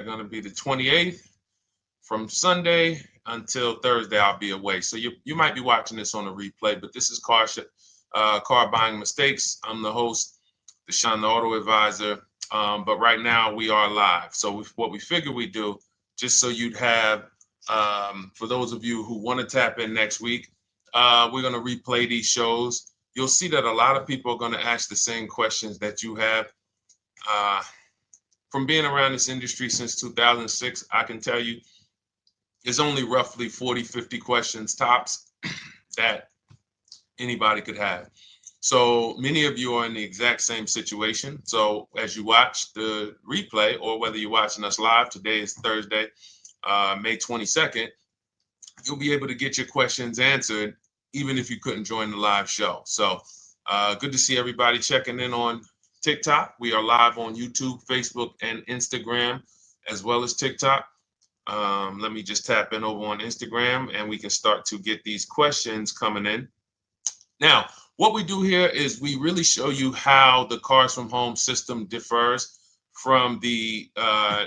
going to be the 28th. From Sunday until Thursday, I'll be away. So you might be watching this on a replay, but this is Car Buying Mistakes. I'm the host, Deshone the Auto Advisor. But right now we are live. So what we figured we'd do, just so you'd have, for those of you who want to tap in next week, we're going to replay these shows. You'll see that a lot of people are going to ask the same questions that you have. From being around this industry since 2006, I can tell you, there's only roughly 40, 50 questions tops that anybody could have. So many of you are in the exact same situation. So as you watch the replay, or whether you're watching us live, today is Thursday, May 22nd, you'll be able to get your questions answered, even if you couldn't join the live show. So good to see everybody checking in on TikTok. We are live on YouTube, Facebook, and Instagram, as well as TikTok. Let me just tap in over on Instagram and we can start to get these questions coming in. Now, what we do here is we really show you how the Cars from Home system differs from the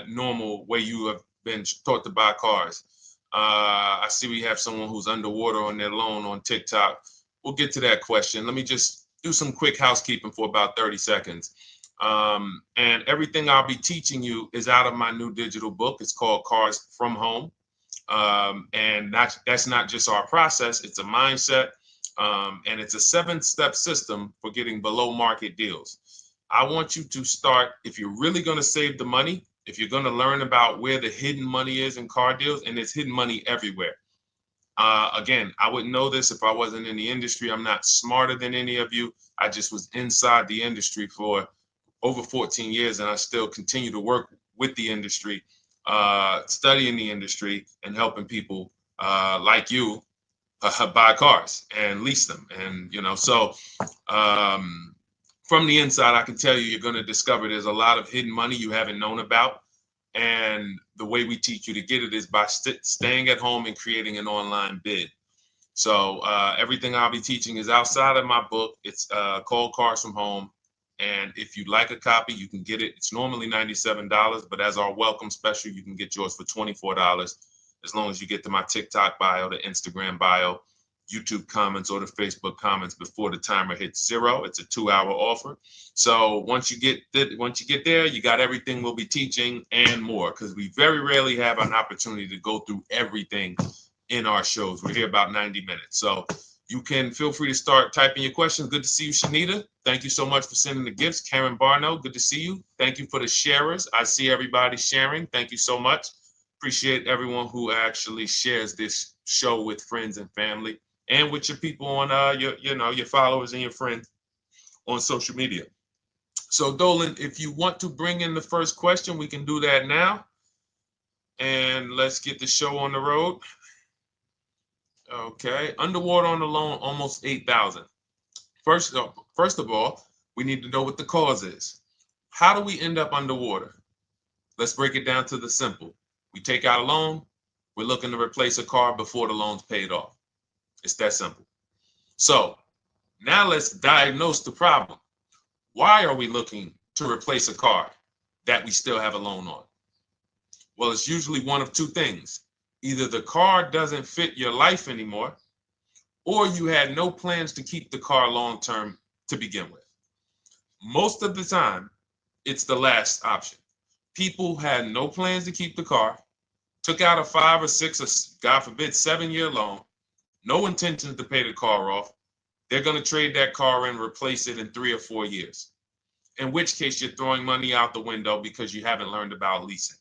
normal way you have been taught to buy cars. I see we have someone who's underwater on their loan on TikTok. We'll get to that question. Let me just do some quick housekeeping for about 30 seconds. And everything I'll be teaching you is out of my new digital book. It's called Cars from Home. And that's not just our process, it's a mindset. And it's a 7-step system for getting below market deals. I want you to start, if you're really going to save the money, if you're going to learn about where the hidden money is in car deals, and there's hidden money everywhere. Again, I wouldn't know this if I wasn't in the industry. I'm not smarter than any of you. I just was inside the industry for over 14 years, and I still continue to work with the industry, studying the industry and helping people like you buy cars and lease them. And, so from the inside, I can tell you, you're going to discover there's a lot of hidden money you haven't known about. And the way we teach you to get it is by staying at home and creating an online bid. So everything I'll be teaching is outside of my book. It's called Cars from Home. And if you'd like a copy, you can get it. It's normally $97, but as our welcome special, you can get yours for $24, as long as you get to my TikTok bio, the Instagram bio, YouTube comments, or the Facebook comments before the timer hits 0. It's a 2-hour offer. So once you get there, you got everything we'll be teaching and more, because we very rarely have an opportunity to go through everything in our shows. We're here about 90 minutes. So you can feel free to start typing your questions. Good to see you, Shanita. Thank you so much for sending the gifts. Karen Barno, good to see you. Thank you for the sharers. I see everybody sharing. Thank you so much. Appreciate everyone who actually shares this show with friends and family, and with your people on your followers and your friends on social media. So Dolan, if you want to bring in the first question, we can do that now. And let's get the show on the road. Okay, underwater on the loan, almost 8,000. First of all, we need to know what the cause is. How do we end up underwater? Let's break it down to the simple. We take out a loan, we're looking to replace a car before the loan's paid off. It's that simple. So now let's diagnose the problem. Why are we looking to replace a car that we still have a loan on? Well, it's usually one of two things. Either the car doesn't fit your life anymore, or you had no plans to keep the car long-term to begin with. Most of the time, it's the last option. People had no plans to keep the car, took out a 5 or 6 or God forbid 7-year loan, no intentions to pay the car off. They're going to trade that car in, replace it in 3 or 4 years. In which case you're throwing money out the window because you haven't learned about leasing.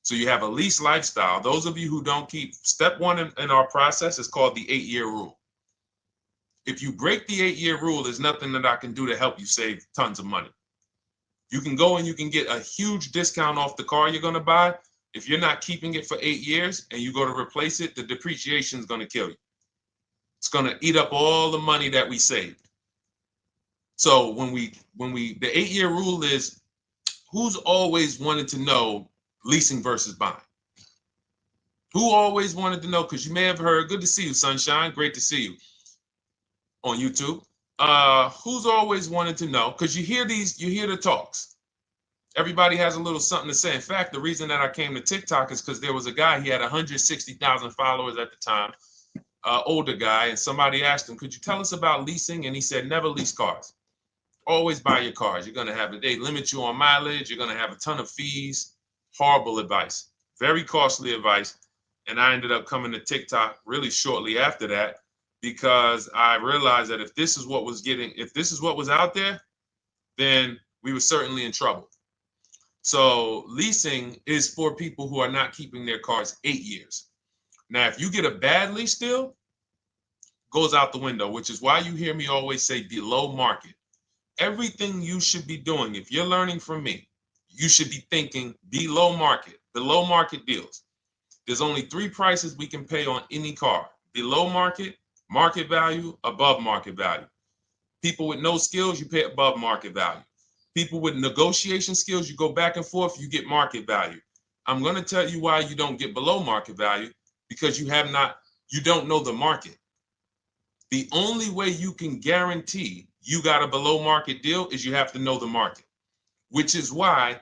So you have a lease lifestyle. Those of you who don't keep, step 1 in our process is called the 8-year rule. If you break the 8-year rule, there's nothing that I can do to help you save tons of money. You can go and you can get a huge discount off the car you're going to buy. If you're not keeping it for 8 years and you go to replace it, the depreciation is going to kill you. It's going to eat up all the money that we saved. So the 8-year rule is, who's always wanted to know leasing versus buying? Who always wanted to know? Because you may have heard, good to see you, Sunshine. Great to see you on YouTube. Who's always wanted to know? Because you hear the talks. Everybody has a little something to say. In fact, the reason that I came to TikTok is because there was a guy, he had 160,000 followers at the time, older guy, and somebody asked him, could you tell us about leasing? And he said, never lease cars. Always buy your cars. You're going to have they limit you on mileage. You're going to have a ton of fees. Horrible advice. Very costly advice. And I ended up coming to TikTok really shortly after that because I realized that if this is what was out there, then we were certainly in trouble. So leasing is for people who are not keeping their cars 8 years. Now, if you get a bad lease deal, goes out the window, which is why you hear me always say below market. Everything you should be doing, if you're learning from me, you should be thinking below market deals. There's only 3 prices we can pay on any car: below market, market value, above market value. People with no skills, you pay above market value. People with negotiation skills, you go back and forth, you get market value. I'm going to tell you why you don't get below market value, because you don't know the market. The only way you can guarantee you got a below market deal is you have to know the market, which is why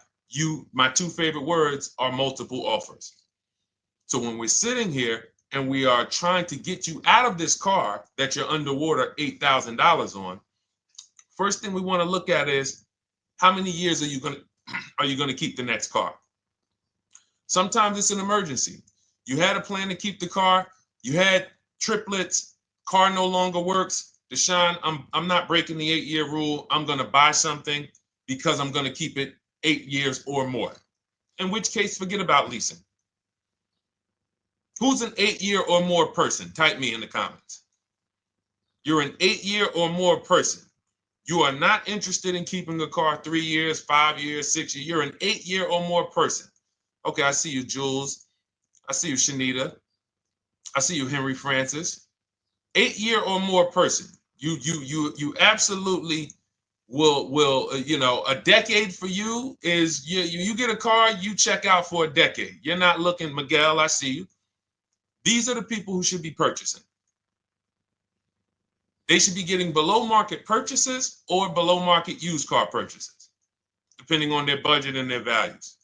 my 2 favorite words are multiple offers. So when we're sitting here and we are trying to get you out of this car that you're underwater $8,000 on, first thing we want to look at is how many years are you going to keep the next car? Sometimes it's an emergency. You had a plan to keep the car, you had triplets, car no longer works. Deshone, I'm not breaking the 8-year rule. I'm going to buy something because I'm going to keep it 8 years or more. In which case, forget about leasing. Who's an 8-year or more person? Type me in the comments. You're an 8-year or more person. You are not interested in keeping a car 3 years, 5 years, 6 years. You're an 8-year or more person. Okay, I see you, Jules. I see you, Shanita. I see you, Henry Francis. 8-year or more person. You absolutely will a decade for you is you get a car, you check out for a decade. You're not looking, Miguel, I see you. These are the people who should be purchasing. They should be getting below market purchases or below market used car purchases, depending on their budget and their values.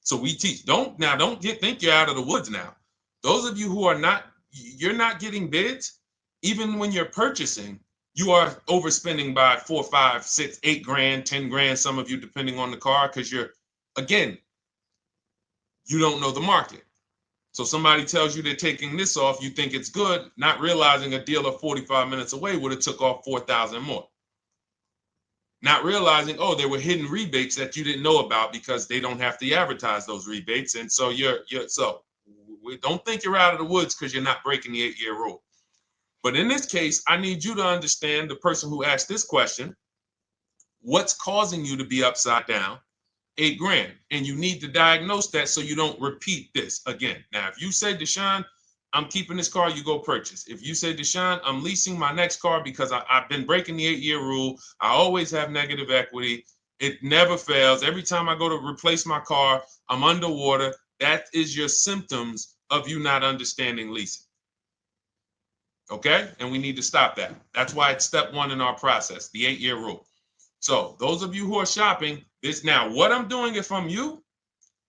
So we teach, think you're out of the woods now. Those of you who you're not getting bids, even when you're purchasing, you are overspending by 4, 5, 6, 8 grand, 10 grand, some of you, depending on the car, because you don't know the market. So somebody tells you they're taking this off, you think it's good, not realizing a dealer 45 minutes away would have took off 4,000 more. Not realizing, there were hidden rebates that you didn't know about because they don't have to advertise those rebates. And so we don't think you're out of the woods because you're not breaking the 8-year rule. But in this case, I need you to understand, the person who asked this question, what's causing you to be upside down 8 grand? And you need to diagnose that so you don't repeat this again. Now, if you say, Deshone, I'm keeping this car, you go purchase. If you say, Deshone, I'm leasing my next car because I've been breaking the 8-year rule, I always have negative equity, it never fails. Every time I go to replace my car, I'm underwater. That is your symptoms of you not understanding leasing. Okay? And we need to stop that. That's why it's step 1 in our process, the 8-year rule. So those of you who are shopping this now, what I'm doing, if I'm you,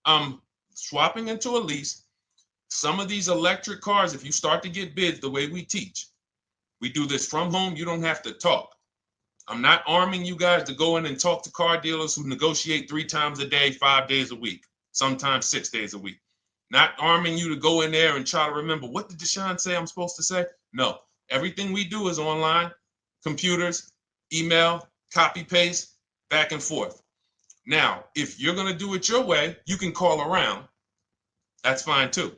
I'm swapping into a lease. Some of these electric cars, if you start to get bids the way we teach, we do this from home. You don't have to talk. I'm not arming you guys to go in and talk to car dealers who negotiate 3 times a day, 5 days a week, sometimes 6 days a week. Not arming you to go in there and try to remember, what did Deshone say I'm supposed to say? No, everything we do is online, computers, email, copy, paste, back and forth. Now, if you're going to do it your way, you can call around. That's fine too.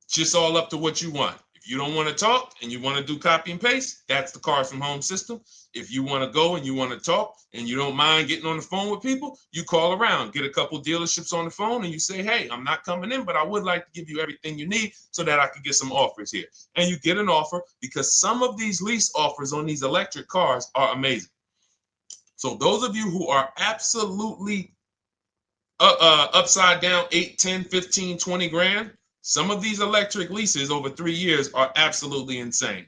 It's just all up to what you want. If you don't want to talk and you want to do copy and paste, that's the Cars from Home system. If you want to go and you want to talk and you don't mind getting on the phone with people, you call around, get a couple dealerships on the phone, and you say, hey, I'm not coming in, but I would like to give you everything you need so that I can get some offers here. And you get an offer, because some of these lease offers on these electric cars are amazing. So those of you who are absolutely upside down 8, 10, 15, 20 grand, some of these electric leases over 3 years are absolutely insane.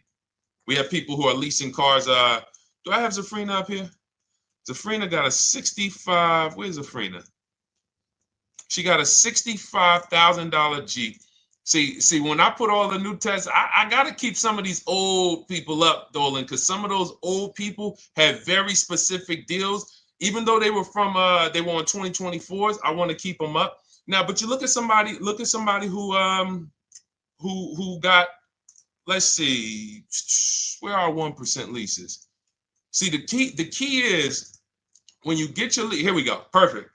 We have people who are leasing cars. Do I have Zafrina up here? Zafrina got a 65. Where's Zafrina? She got a $65,000 Jeep. See, when I put all the new tests, I got to keep some of these old people up, Dolan, because some of those old people have very specific deals. Even though they were on 2024s, I want to keep them up. Now, but you look at somebody who got, let's see, where are 1% leases? See, the key is when you get your lease, here we go, perfect.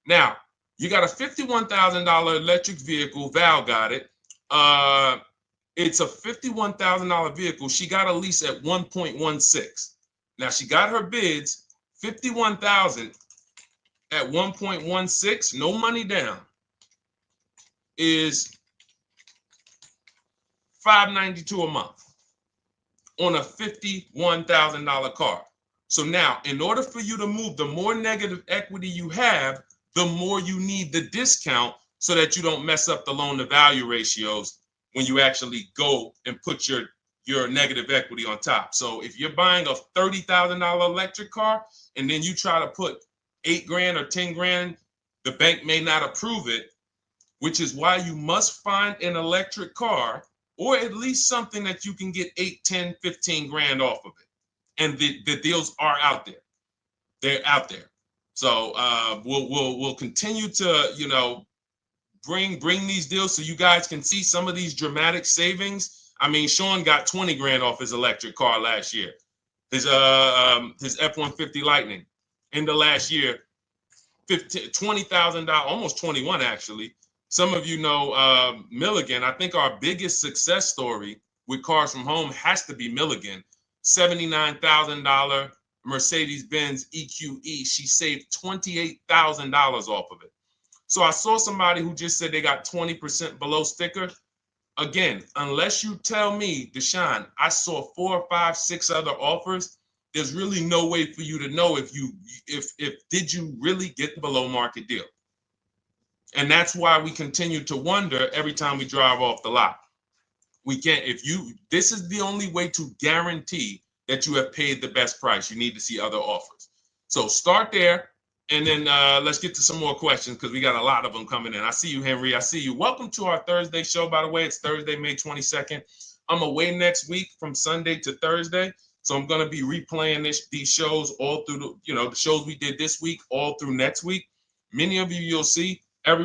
Now, you got a $51,000 electric vehicle, Val got it. It's a $51,000 vehicle. She got a lease at 1.16. Now she got her bids, 51,000 at 1.16, no money down, is $592 a month on a $51,000 car. So now, in order for you to move, the more negative equity you have, the more you need the discount so that you don't mess up the loan to value ratios when you actually go and put your negative equity on top. So if you're buying a $30,000 electric car and then you try to put $8,000 or $10,000, the bank may not approve it, which is why you must find an electric car or at least something that you can get 8, 10, 15 grand off of it. And the deals are out there. They're out there. So we'll continue to, bring these deals so you guys can see some of these dramatic savings. I mean, Sean got 20 grand off his electric car last year. His F-150 Lightning in the last year, $20,000, almost 21 actually. Some of you know Milligan. I think our biggest success story with Cars from Home has to be Milligan. $79,000 Mercedes-Benz EQE. She saved $28,000 off of it. So I saw somebody who just said they got 20% below sticker. Again, unless you tell me, Deshone, I saw 4, 5, 6 other offers, there's really no way for you to know if did you really get the below market deal. And that's why we continue to wonder every time we drive off the lot. We can't, this is the only way to guarantee that you have paid the best price. You need to see other offers. So start there. And then let's get to some more questions because we got a lot of them coming in. I see you, Henry. I see you. Welcome to our Thursday show, by the way. It's Thursday, May 22nd. I'm away next week from Sunday to Thursday. So I'm going to be replaying these shows all through, the shows we did this week, all through next week. Many of you, you'll see, a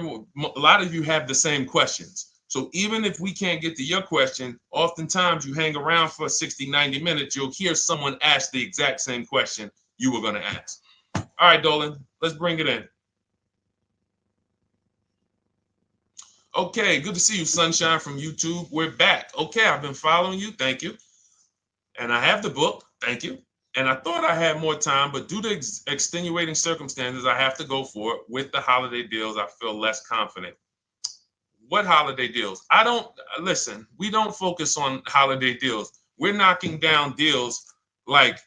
lot of you have the same questions. So even if we can't get to your question, oftentimes you hang around for 60, 90 minutes, you'll hear someone ask the exact same question you were going to ask. All right, Dolan, let's bring it in. Okay, good to see you, Sunshine from YouTube. We're back. Okay, I've been following you. Thank you. And I have the book. Thank you. And I thought I had more time, but due to extenuating circumstances, I have to go for it. With the holiday deals, I feel less confident. What holiday deals? Listen, we don't focus on holiday deals. We're knocking down deals like,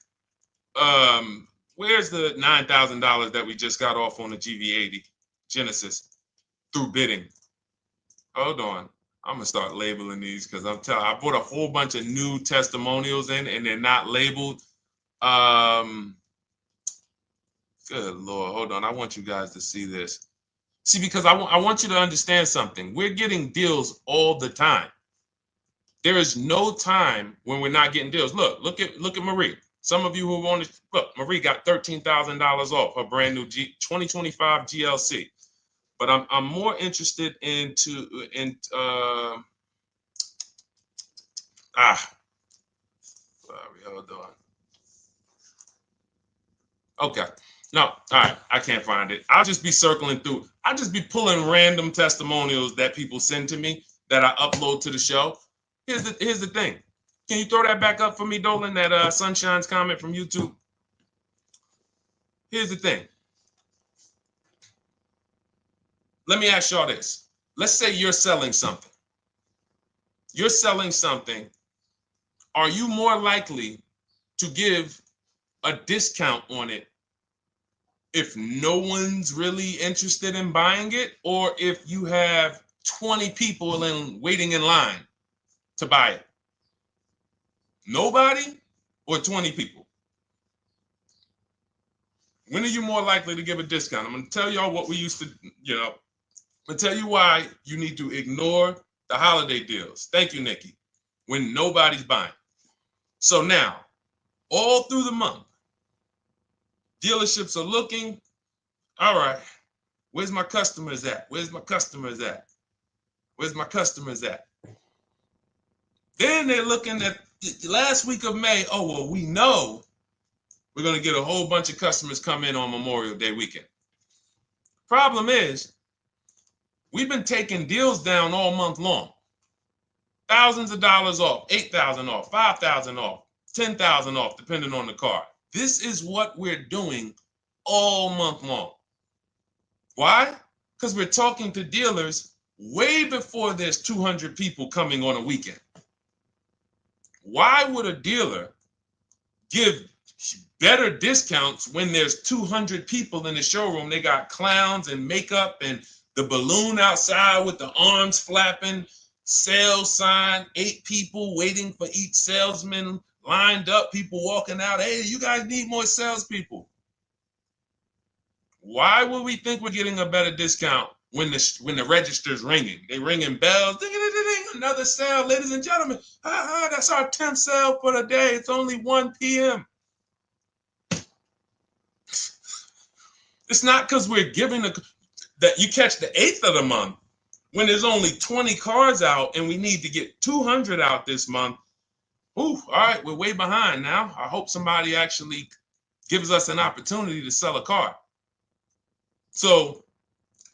where's the $9,000 that we just got off on the GV80 Genesis through bidding? Hold on. I'm going to start labeling these because I bought a whole bunch of new testimonials in and they're not labeled. Good Lord. Hold on. I want you guys to see this. See, because I want you to understand something. We're getting deals all the time. There is no time when we're not getting deals. Look at Marie. Some of you who want to look, Marie got $13,000 off her brand new 2025 GLC. But I'm more interested sorry, hold on. Okay. No, all right, I can't find it. I'll just be circling through. I'll just be pulling random testimonials that people send to me that I upload to the show. Here's the thing. Can you throw that back up for me, Dolan, that Sunshine's comment from YouTube? Here's the thing. Let me ask y'all this. Let's say you're selling something. You're selling something. Are you more likely to give a discount on it if no one's really interested in buying it, or if you have 20 people waiting in line to buy it? Nobody or 20 people? When are you more likely to give a discount? I'm going to tell y'all what we used to, I'm going to tell you why you need to ignore the holiday deals. Thank you, Nikki. When nobody's buying. So now, all through the month, dealerships are looking, all right, where's my customers at? Where's my customers at? Where's my customers at? Then they're looking at the last week of May. Oh, well, we know we're going to get a whole bunch of customers come in on Memorial Day weekend. Problem is, we've been taking deals down all month long. Thousands of dollars off, 8,000 off, 5,000 off, 10,000 off, depending on the car. This is what we're doing all month long. Why? Because we're talking to dealers way before there's 200 people coming on a weekend. Why would a dealer give better discounts when there's 200 people in the showroom? They got clowns and makeup and the balloon outside with the arms flapping, sales sign, 8 people waiting for each salesman lined up, people walking out. Hey, you guys need more salespeople. Why would we think we're getting a better discount when the register's ringing? They ringing bells, ding, ding, ding, ding, another sale, ladies and gentlemen. That's our 10th sale for the day. It's only 1 p.m. It's not because we're giving that you catch the 8th of the month when there's only 20 cars out and we need to get 200 out this month. Ooh, all right, we're way behind now. I hope somebody actually gives us an opportunity to sell a car. So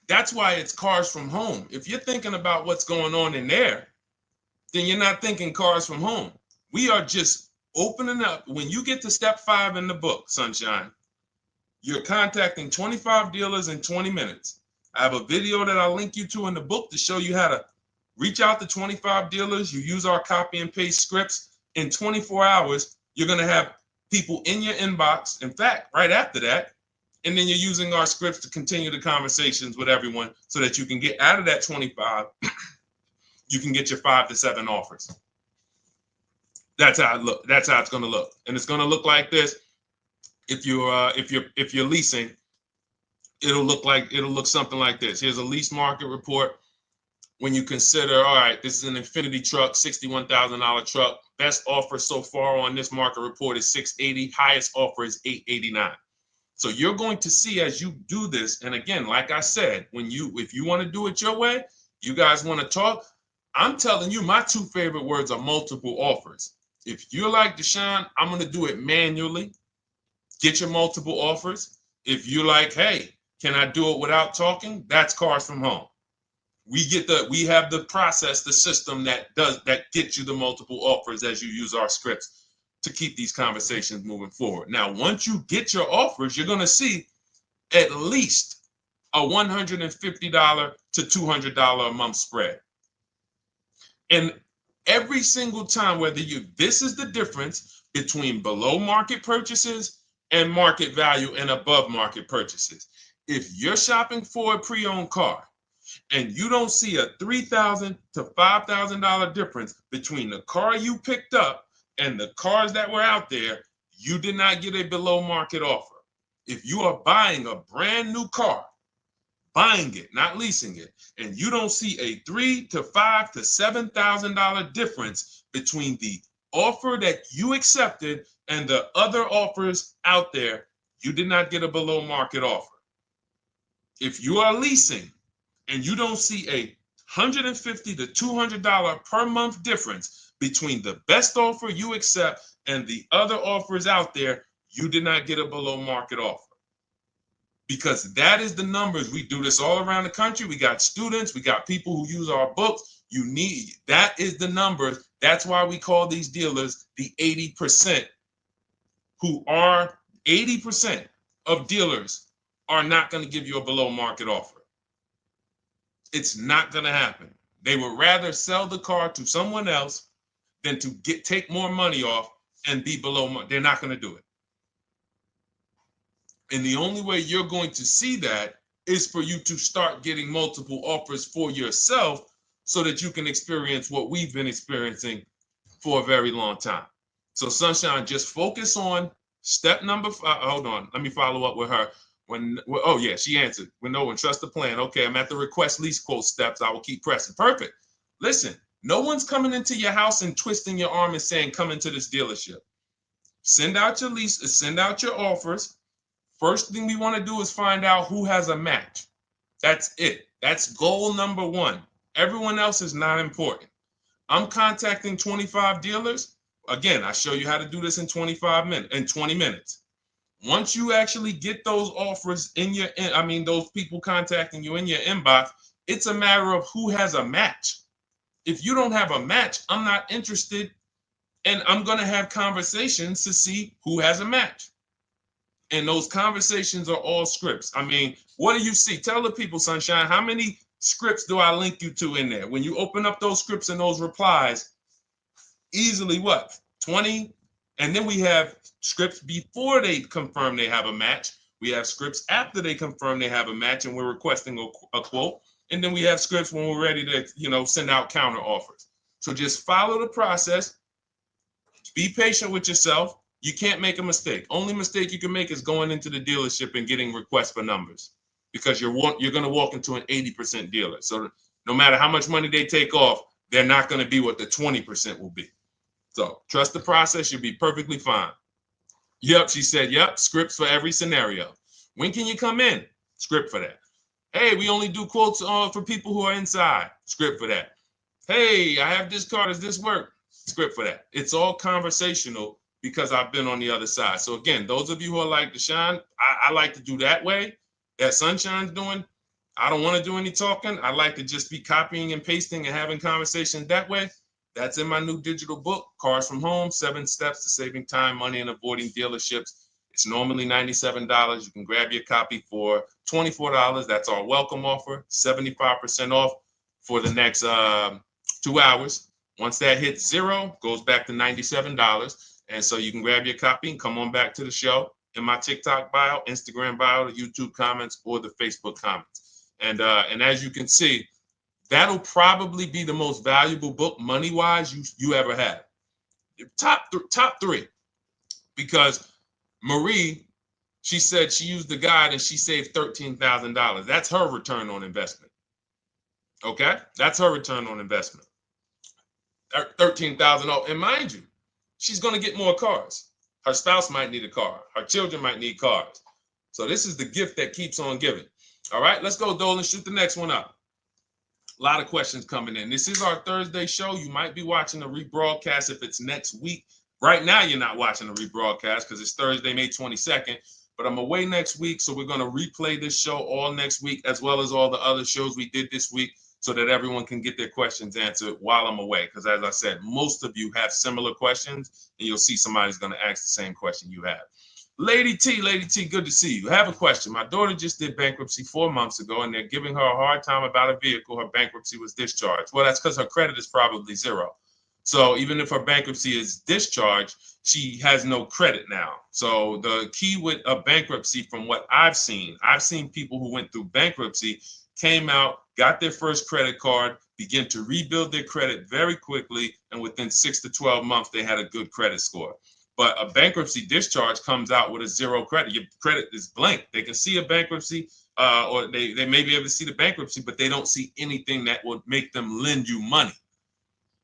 that's why it's cars from home. If you're thinking about what's going on in there, then you're not thinking cars from home. We are just opening up. When you get to step 5 in the book, Sunshine, you're contacting 25 dealers in 20 minutes. I have a video that I'll link you to in the book to show you how to reach out to 25 dealers. You use our copy and paste scripts. In 24 hours, you're going to have people in your inbox. In fact, right after that, and then you're using our scripts to continue the conversations with everyone so that you can get out of that 25, you can get your 5 to 7 offers. That's how it look. That's how it's going to look. And it's going to look like this. If you're leasing, it'll look something like this. Here's a lease market report. When you consider, all right, this is an Infinity truck, $61,000 truck. Best offer so far on this market report is $680. Highest offer is $889. So you're going to see as you do this, and again, like I said, if you want to do it your way, you guys want to talk, I'm telling you, my 2 favorite words are multiple offers. If you're like Deshone, I'm going to do it manually. Get your multiple offers. If you're like, hey, can I do it without talking? That's cars from home. We have the process, the system that gets you the multiple offers as you use our scripts to keep these conversations moving forward. Now, once you get your offers, you're going to see at least a $150 to $200 a month spread. And every single time, this is the difference between below market purchases and market value and above market purchases. If you're shopping for a pre-owned car and you don't see a $3,000 to $5,000 difference between the car you picked up and the cars that were out there, you did not get a below market offer. If you are buying a brand new car, buying it, not leasing it, and you don't see a $3,000 to $5,000 to $7,000 difference between the offer that you accepted and the other offers out there, you did not get a below market offer. If you are leasing and you don't see a $150 to $200 per month difference between the best offer you accept and the other offers out there, you did not get a below market offer. Because that is the numbers. We do this all around the country. We got students, we got people who use our books. That is the numbers. That's why we call these dealers the 80%, who are 80% of dealers are not going to give you a below market offer. It's not going to happen. They would rather sell the car to someone else than to take more money off and be below market. They're not going to do it. And the only way you're going to see that is for you to start getting multiple offers for yourself so that you can experience what we've been experiencing for a very long time. So Sunshine, just focus on Step number 5. Hold on. Let me follow up with her. Oh yeah, she answered. When trust the plan. Okay, I'm at the request lease quote steps. I will keep pressing. Perfect. Listen, no one's coming into your house and twisting your arm and saying, come into this dealership. Send out your lease, send out your offers. First thing we want to do is find out who has a match. That's it. That's goal number 1. Everyone else is not important. I'm contacting 25 dealers. Again, I show you how to do this in 20 minutes. Once you actually get those offers those people contacting you in your inbox, it's a matter of who has a match. If you don't have a match, I'm not interested, and I'm going to have conversations to see who has a match. And those conversations are all scripts. I mean, what do you see? Tell the people, Sunshine, how many scripts do I link you to in there? When you open up those scripts and those replies, easily what? 20? And then we have scripts before they confirm they have a match. We have scripts after they confirm they have a match and we're requesting a quote. And then we have scripts when we're ready to, send out counter offers. So just follow the process. Be patient with yourself. You can't make a mistake. Only mistake you can make is going into the dealership and getting requests for numbers, because you're going to walk into an 80% dealer. So no matter how much money they take off, they're not going to be what the 20% will be. So trust the process. You'll be perfectly fine. Yep, she said, yep, scripts for every scenario. When can you come in? Script for that. Hey, we only do quotes for people who are inside. Script for that. Hey, I have this car. Does this work? Script for that. It's all conversational because I've been on the other side. So again, those of you who are like Deshone, I like to do that way, that Sunshine's doing. I don't want to do any talking. I like to just be copying and pasting and having conversations that way. That's in my new digital book, Cars from Home, 7 Steps to Saving Time, Money, and Avoiding Dealerships. It's normally $97. You can grab your copy for $24. That's our welcome offer, 75% off for the next 2 hours. Once that hits 0, goes back to $97. And so you can grab your copy and come on back to the show in my TikTok bio, Instagram bio, the YouTube comments, or the Facebook comments. And as you can see, that'll probably be the most valuable book money-wise you ever have. Top 3. Because Marie, she said she used the guide and she saved $13,000. That's her return on investment. Okay? That's her return on investment. $13,000. And mind you, she's going to get more cars. Her spouse might need a car. Her children might need cars. So this is the gift that keeps on giving. All right, let's go, Dolan. Shoot the next one up. A lot of questions coming in. This is our Thursday show. You might be watching the rebroadcast if it's next week. Right now, you're not watching the rebroadcast because it's Thursday, May 22nd. But I'm away next week, so we're going to replay this show all next week, as well as all the other shows we did this week, so that everyone can get their questions answered while I'm away. Because as I said, most of you have similar questions, and you'll see somebody's going to ask the same question you have. Lady T, good to see you. I have a question. My daughter just did bankruptcy 4 months ago, and they're giving her a hard time about a vehicle. Her bankruptcy was discharged. Well, that's because her credit is probably 0. So even if her bankruptcy is discharged, she has no credit now. So the key with a bankruptcy, from what I've seen people who went through bankruptcy, came out, got their first credit card, began to rebuild their credit very quickly, and within 6 to 12 months, they had a good credit score. But a bankruptcy discharge comes out with a 0 credit. Your credit is blank. They can see a bankruptcy, or they may be able to see the bankruptcy, but they don't see anything that would make them lend you money.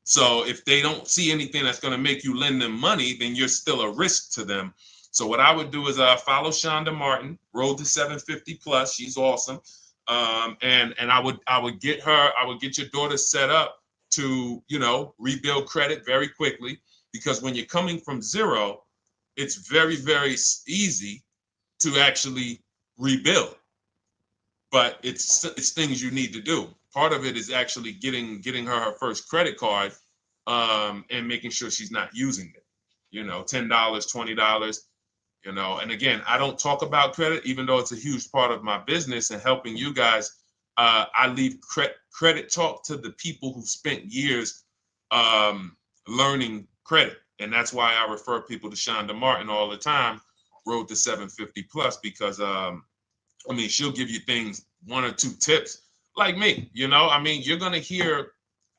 So if they don't see anything that's going to make you lend them money, then you're still a risk to them. So what I would do is follow Shonda Martin, Road to 750 Plus. She's awesome. And I would get your daughter set up to, rebuild credit very quickly, because when you're coming from 0, it's very, very easy to actually rebuild. But it's things you need to do. Part of it is actually getting her first credit card, and making sure she's not using it. $10, $20. And again, I don't talk about credit, even though it's a huge part of my business and helping you guys. I leave credit talk to the people who spent years learning credit. And that's why I refer people to Shonda Martin all the time, Road to 750 Plus, because she'll give you things, 1 or 2 tips, like me. You're going to hear,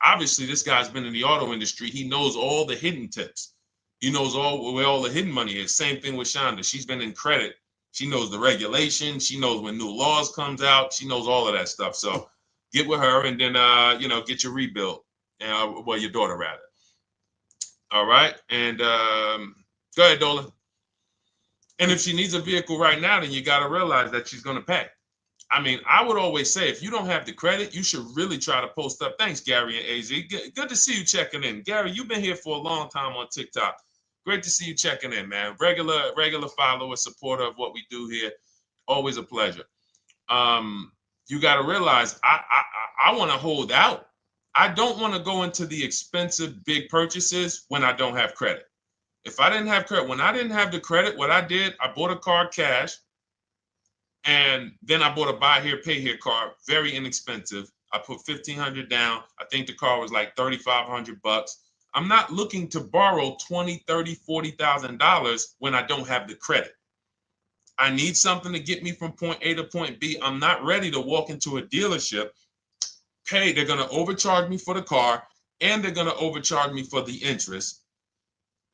obviously, this guy's been in the auto industry. He knows all the hidden tips, He knows where all the hidden money is. Same thing with Shonda. She's been in credit. She knows the regulation. She knows when new laws comes out. She knows all of that stuff. So get with her and then, get your rebuild. Well, your daughter rather. All right. And go ahead, Dolan. And if she needs a vehicle right now, then you got to realize that she's going to pay. I mean, I would always say if you don't have the credit, you should really try to post up. Thanks, Gary and AZ. Good to see you checking in. Gary, you've been here for a long time on TikTok. Great to see you checking in, man. Regular follower, supporter of what we do here. Always a pleasure. You got to realize I want to hold out. I don't want to go into the expensive big purchases when I don't have credit. If I didn't have credit, when I didn't have the credit, what I did, I bought a car cash, and then I bought a buy here, pay here card, very inexpensive. I put $1,500 down. I think the car was like $3,500. I'm not looking to borrow $20,000, $30,000, $40,000 when I don't have the credit. I need something to get me from point A to point B. I'm not ready to walk into a dealership, pay. They're going to overcharge me for the car, and they're going to overcharge me for the interest.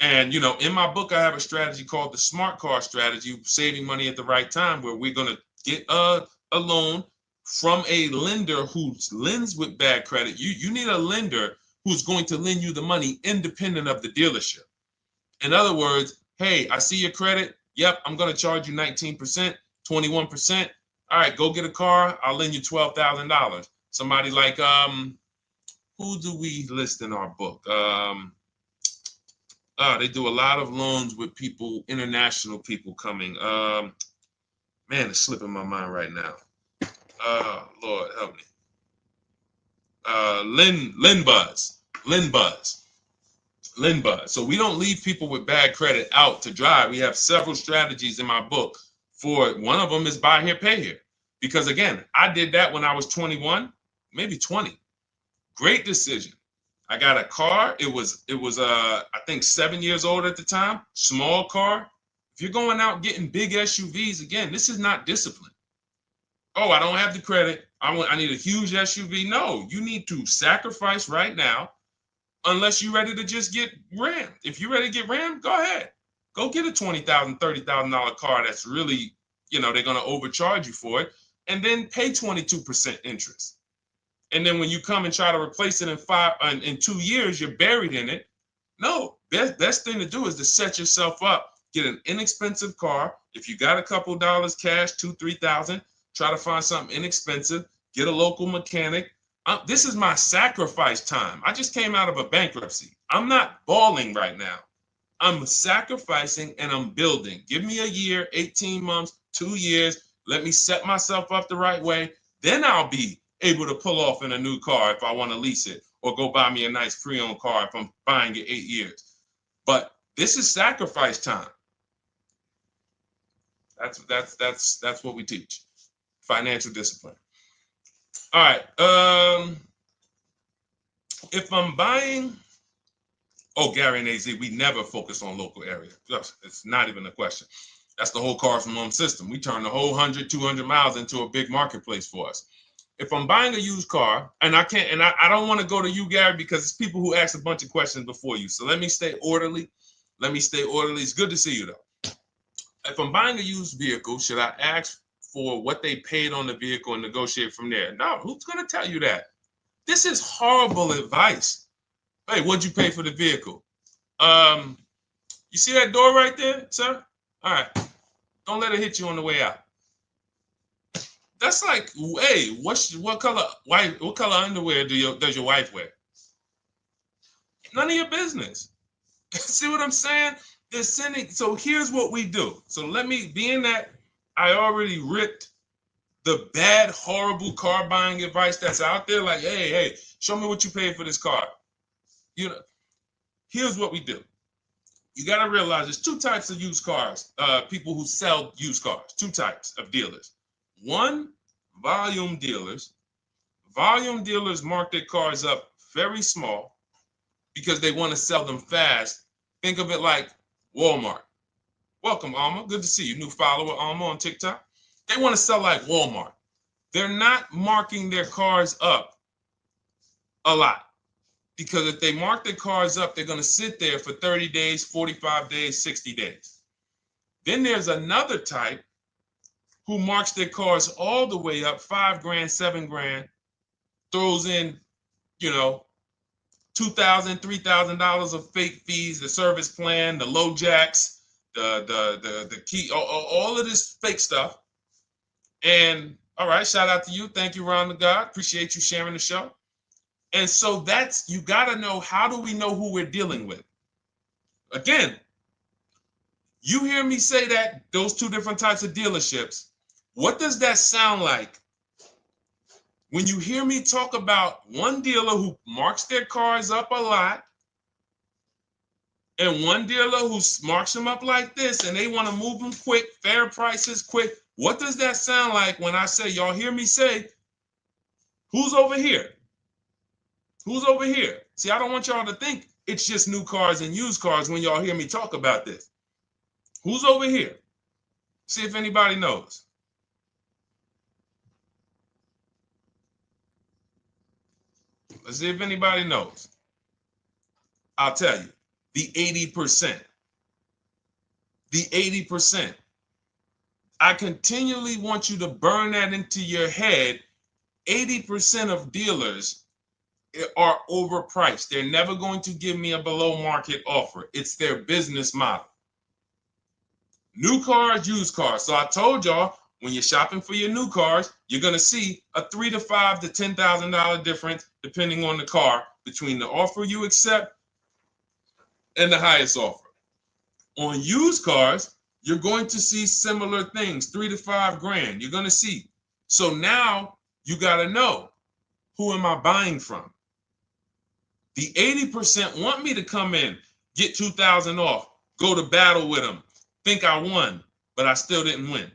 And, in my book, I have a strategy called the smart car strategy, saving money at the right time, where we're going to get a loan from a lender who lends with bad credit. You need a lender who's going to lend you the money independent of the dealership. In other words, hey, I see your credit. Yep, I'm going to charge you 19%, 21%. All right, go get a car. I'll lend you $12,000. Somebody like, who do we list in our book? They do a lot of loans with people, international people coming. Man, it's slipping my mind right now. Lord help me. Linbuzz. So we don't leave people with bad credit out to dry. We have several strategies in my book for it. One of them is buy here, pay here. Because again, I did that when I was 21, maybe 20. Great decision. I got a car. It was I think 7 years old at the time. Small car. If you're going out getting big SUVs, again, this is not discipline. Oh, I don't have the credit. I need a huge SUV. No, you need to sacrifice right now, unless you're ready to just get rammed. If you're ready to get rammed, go ahead. Go get a $20,000, $30,000 car that's really, they're going to overcharge you for it, and then pay 22% interest. And then when you come and try to replace it in 2 years, you're buried in it. No, best thing to do is to set yourself up. Get an inexpensive car. If you got a couple dollars cash, $2,000, $3,000, try to find something inexpensive. Get a local mechanic. This is my sacrifice time. I just came out of a bankruptcy. I'm not balling right now. I'm sacrificing and I'm building. Give me a year, 18 months, 2 years. Let me set myself up the right way. Then I'll be able to pull off in a new car if I want to lease it, or go buy me a nice pre-owned car if I'm buying it 8 years. But this is sacrifice time. That's what we teach. Financial discipline. All right. If I'm buying, Gary and AZ, we never focus on local area. It's not even a question. That's the whole car from home system. We turn the whole 100, 200 miles into a big marketplace for us. If I'm buying a used car, and I can't, and I don't want to go to you, Gary, because it's people who ask a bunch of questions before you. So let me stay orderly. It's good to see you, though. If I'm buying a used vehicle, should I ask for what they paid on the vehicle and negotiate from there? No, who's going to tell you that? This is horrible advice. Hey, what'd you pay for the vehicle? You see that door right there, sir? All right. Don't let it hit you on the way out. That's like, hey, what color underwear does your wife wear? None of your business. See what I'm saying? They're sending. So here's what we do. So being that I already ripped the bad, horrible car buying advice that's out there, like, hey, show me what you paid for this car. Here's what we do. You got to realize there's two types of used cars, people who sell used cars, two types of dealers. One, volume dealers. Volume dealers mark their cars up very small because they want to sell them fast. Think of it like Walmart. Welcome, Alma. Good to see you. New follower, Alma, on TikTok. They want to sell like Walmart. They're not marking their cars up a lot. Because if they mark their cars up, they're going to sit there for 30 days, 45 days, 60 days. Then there's another type who marks their cars all the way up, 5 grand, 7 grand, throws in, you know, $2,000, $3,000 of fake fees, the service plan, the low jacks, the key, all of this fake stuff. And all right, shout out to you. Thank you, Ron the God. Appreciate you sharing the show. And so that's, you got to know, how do we know who we're dealing with? Again, you hear me say that, those two different types of dealerships. What does that sound like when you hear me talk about one dealer who marks their cars up a lot and one dealer who marks them up like this and they want to move them quick, fair prices, quick? What does that sound like when I say, y'all hear me say, who's over here? Who's over here? See, I don't want y'all to think it's just new cars and used cars when y'all hear me talk about this. Who's over here? See if anybody knows. Let's see if anybody knows. I'll tell you, the 80%. The 80%. I continually want you to burn that into your head. 80% of dealers are overpriced. They're never going to give me a below market offer. It's their business model. New cars, used cars. So I told y'all, when you're shopping for your new cars, you're going to see a $3,000 to $5,000 to $10,000 difference, depending on the car, between the offer you accept and the highest offer. On used cars, you're going to see similar things, 3 to 5 grand. You're going to see. So now you got to know, who am I buying from? The 80% want me to come in, get 2,000 off, go to battle with them, think I won, but I still didn't win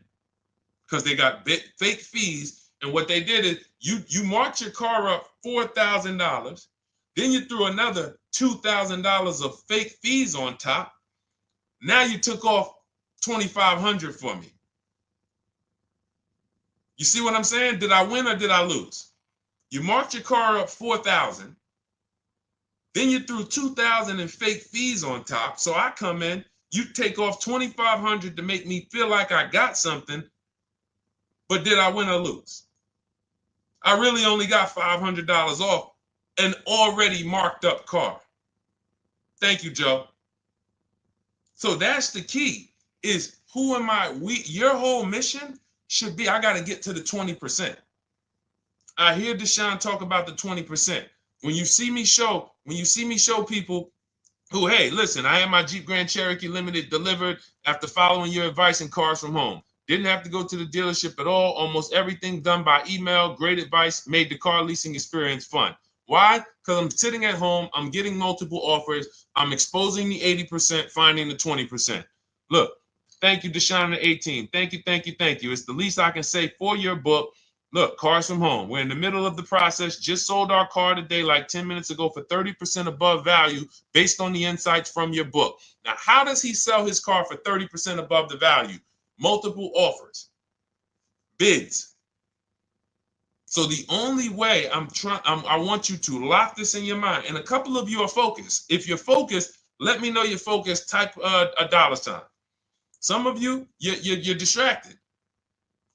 because they got fake fees. And what they did is you marked your car up $4,000, then you threw another $2,000 of fake fees on top. Now you took off $2,500 for me. You see what I'm saying? Did I win or did I lose? You marked your car up $4,000. Then you threw $2,000 in fake fees on top. So I come in, you take off $2,500 to make me feel like I got something. But did I win or lose? I really only got $500 off an already marked up car. Thank you, Joe. So that's the key, is who am I? Your whole mission should be, I got to get to the 20%. I hear Deshone talk about the 20%. When you see me show people who, hey, listen, I had my Jeep Grand Cherokee Limited delivered after following your advice and cars from home. Didn't have to go to the dealership at all. Almost everything done by email. Great advice. Made the car leasing experience fun. Why? Because I'm sitting at home. I'm getting multiple offers. I'm exposing the 80%, finding the 20%. Look, thank you, Deshone the 18. Thank you, thank you, thank you. It's the least I can say for your book. Look, cars from home. We're in the middle of the process. Just sold our car today, like 10 minutes ago, for 30% above value based on the insights from your book. Now, how does he sell his car for 30% above the value? Multiple offers, bids. So the only way I want you to lock this in your mind. And a couple of you are focused. If you're focused, let me know you're focused. Type a $sign. Some of you, you're distracted.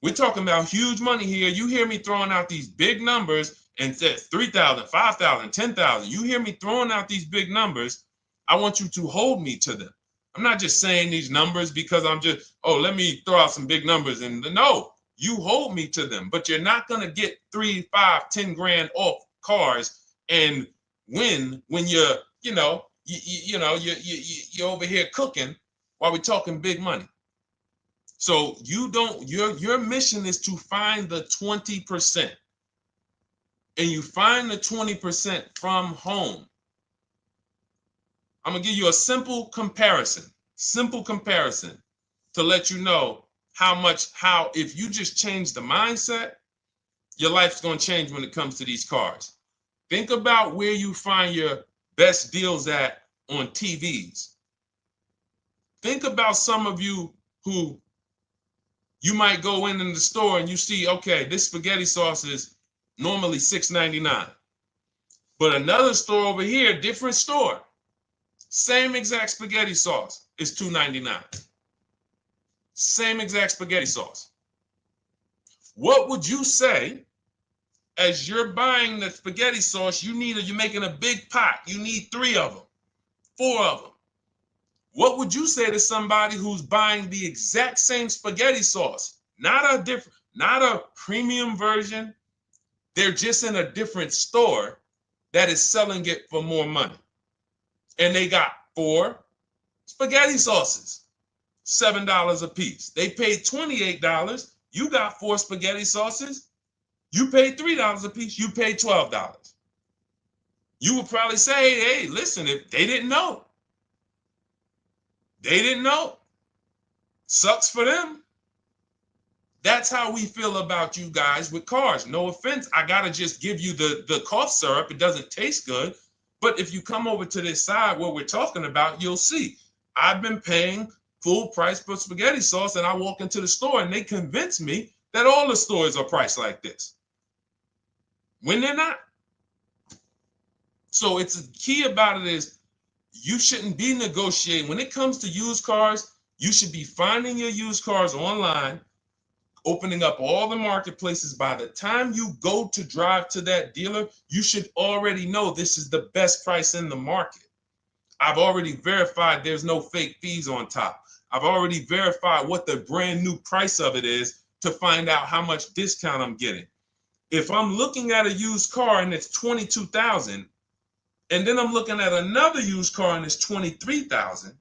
We're talking about huge money here. You hear me throwing out these big numbers and said 3,000, 5,000, 10,000. You hear me throwing out these big numbers. I want you to hold me to them. I'm not just saying these numbers because I'm just, let me throw out some big numbers. And no, you hold me to them, but you're not going to get 3, 5, 10 grand off cars and win when you're over here cooking while we're talking big money. So your mission is to find the 20%. And you find the 20% from home. I'm going to give you a simple comparison to let you know how if you just change the mindset, your life's going to change when it comes to these cars. Think about where you find your best deals at on TVs. Think about some of you who you might go in the store and you see, okay, this spaghetti sauce is normally $6.99. But another store over here, different store, same exact spaghetti sauce is $2.99. Same exact spaghetti sauce. What would you say as you're buying the spaghetti sauce? You're making a big pot. You need 3 of them, 4 of them. What would you say to somebody who's buying the exact same spaghetti sauce? Not a premium version. They're just in a different store that is selling it for more money. And they got 4 spaghetti sauces, $7 a piece. They paid $28. You got 4 spaghetti sauces. You paid $3 a piece. You paid $12. You would probably say, hey, listen, if they didn't know. They didn't know. Sucks for them. That's how we feel about you guys with cars. No offense. I got to just give you the cough syrup. It doesn't taste good. But if you come over to this side where we're talking about, you'll see. I've been paying full price for spaghetti sauce, and I walk into the store and they convince me that all the stores are priced like this, when they're not. So it's the key about it is you shouldn't be negotiating. When it comes to used cars, you should be finding your used cars online, opening up all the marketplaces. By the time you go to drive to that dealer, you should already know this is the best price in the market. I've already verified there's no fake fees on top. I've already verified what the brand new price of it is to find out how much discount I'm getting. If I'm looking at a used car and it's $22,000, and then I'm looking at another used car and it's $23,000,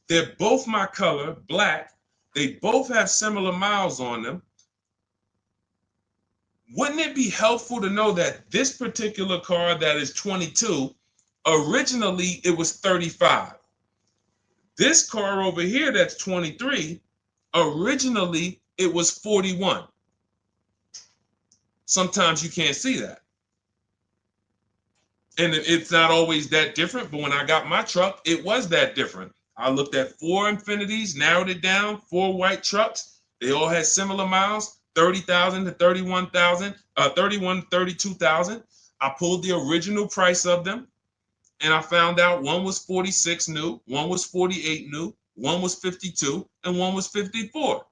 they're both my color, black. They both have similar miles on them. Wouldn't it be helpful to know that this particular car that is 22, originally it was 35. This car over here that's 23, originally it was 41. Sometimes you can't see that. And it's not always that different, but when I got my truck, it was that different. I looked at 4 Infinities, narrowed it down, 4 white trucks. They all had similar miles, 30,000 to 31,000, 31 to 32,000. I pulled the original price of them, and I found out one was 46 new, one was 48 new, one was 52, and one was 54.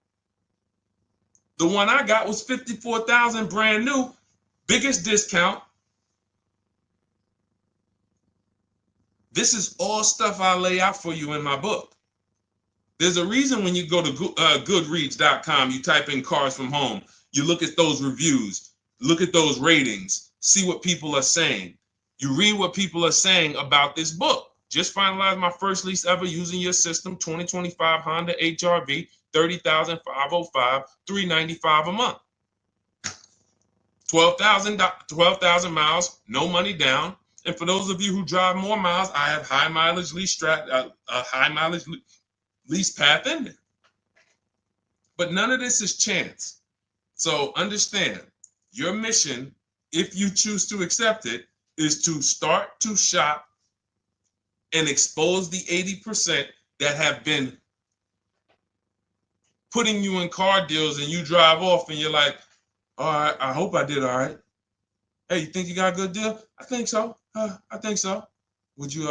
The one I got was 54,000 brand new, biggest discount. This is all stuff I lay out for you in my book. There's a reason when you go to Goodreads.com, you type in cars from home, you look at those reviews, look at those ratings, see what people are saying. You read what people are saying about this book. Just finalized my first lease ever using your system, 2025 Honda HR-V, 30,505, $395 a month. 12,000 miles, no money down. And for those of you who drive more miles, I have high mileage lease lease path in there. But none of this is chance. So understand, your mission, if you choose to accept it, is to start to shop and expose the 80% that have been putting you in car deals, and you drive off and you're like, all right, I hope I did all right. Hey, you think you got a good deal? I think so. I think so. Would you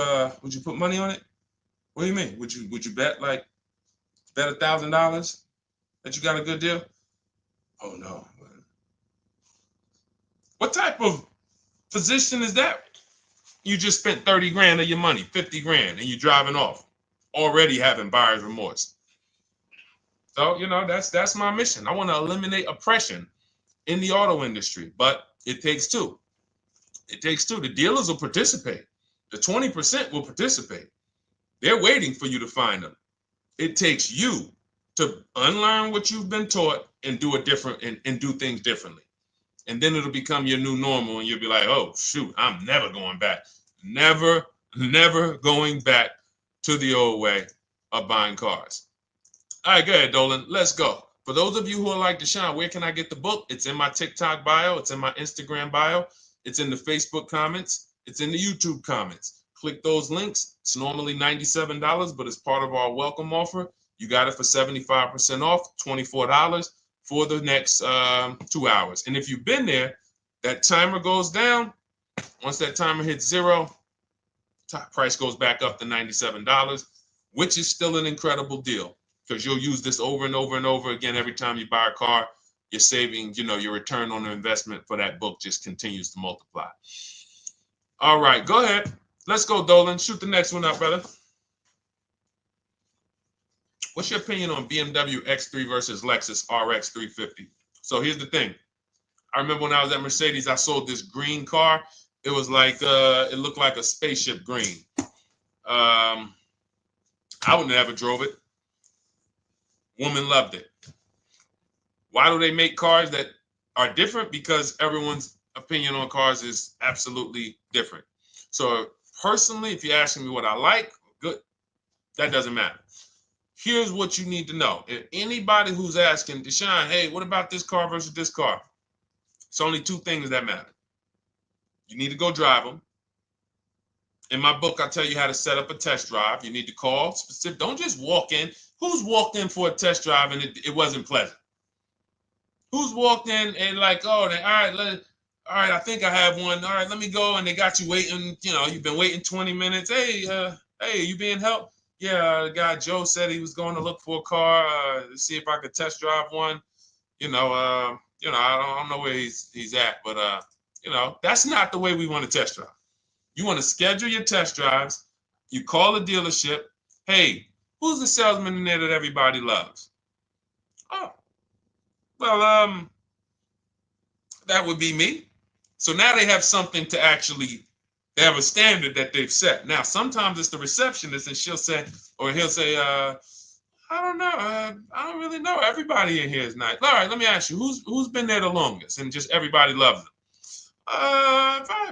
put money on it? What do you mean? Would you bet $1,000 that you got a good deal? Oh no. What type of position is that? You just spent 30 grand of your money, 50 grand, and you're driving off, already having buyer's remorse. So, that's my mission. I want to eliminate oppression in the auto industry, but it takes two. It takes two. The dealers will participate. The 20% will participate. They're waiting for you to find them. It takes you to unlearn what you've been taught and do it different and do things differently. And then it'll become your new normal, and you'll be like, oh, shoot, I'm never going back. Never going back to the old way of buying cars. All right, go ahead, Dolan. Let's go. For those of you who are like Deshone, where can I get the book? It's in my TikTok bio. It's in my Instagram bio. It's in the Facebook comments. It's in the YouTube comments. Click those links. It's normally $97, but it's part of our welcome offer. You got it for 75% off, $24 for the next 2 hours. And if you've been there, that timer goes down, Once that timer hits 0, price goes back up to $97, which is still an incredible deal because you'll use this over and over and over again every time you buy a car. You're saving, your return on the investment for that book just continues to multiply. All right, go ahead. Let's go, Dolan. Shoot the next one up, brother. What's your opinion on BMW X3 versus Lexus RX 350? So here's the thing. I remember when I was at Mercedes, I sold this green car. It was like, it looked like a spaceship green. I would never drove it. Woman loved it. Why do they make cars that are different? Because everyone's opinion on cars is absolutely different. So personally, if you're asking me what I like, good, that doesn't matter. Here's what you need to know. If anybody who's asking, Deshone, hey, what about this car versus this car? It's only two things that matter. You need to go drive them. In my book, I tell you how to set up a test drive. You need to call specific. Don't just walk in. Who's walked in for a test drive and it wasn't pleasant? Who's walked in and like, oh, all right, I think I have one. All right, let me go. And they got you waiting. You've been waiting 20 minutes. Hey, you being helped? Yeah, the guy Joe said he was going to look for a car to see if I could test drive one. I don't know where he's at, but that's not the way we want to test drive. You want to schedule your test drives. You call the dealership. Hey, who's the salesman in there that everybody loves? Oh, well, that would be me. So now they have something to actually, they have a standard that they've set. Now, sometimes it's the receptionist and he'll say, I don't know. I don't really know. Everybody in here is nice. All right, let me ask you, who's been there the longest? And just everybody loves them.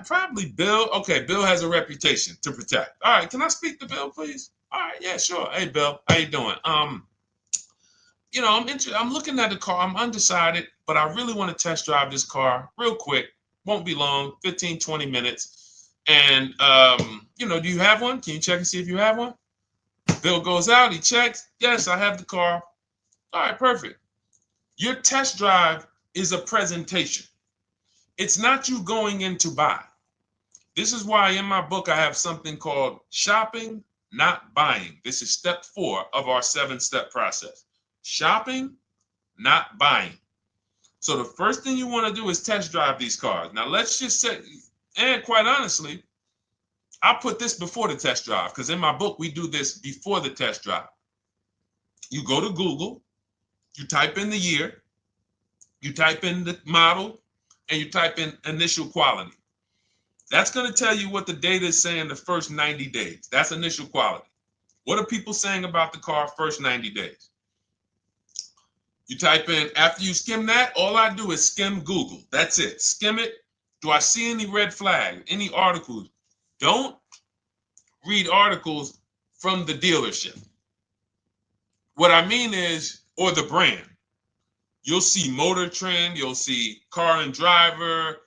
Probably Bill. Okay, Bill has a reputation to protect. All right, can I speak to Bill, please? All right, yeah, sure. Hey, Bill, how you doing? I'm looking at the car. I'm undecided, but I really want to test drive this car real quick. Won't be long, 15, 20 minutes. And, do you have one? Can you check and see if you have one? Bill goes out, he checks. Yes, I have the car. All right, perfect. Your test drive is a presentation. It's not you going in to buy. This is why in my book I have something called shopping, not buying. This is step 4 of our 7-step process. Shopping, not buying. So the first thing you want to do is test drive these cars. Now let's just say, and quite honestly, I put this before the test drive because in my book we do this before the test drive. You go to Google, you type in the year, you type in the model, and you type in initial quality. That's going to tell you what the data is saying the first 90 days. That's initial quality. What are people saying about the car first 90 days? You type in, after you skim that, all I do is skim Google. That's it. Skim it. Do I see any red flags, any articles? Don't read articles from the dealership. What I mean is, or the brand. You'll see Motor Trend, you'll see Car and Driver,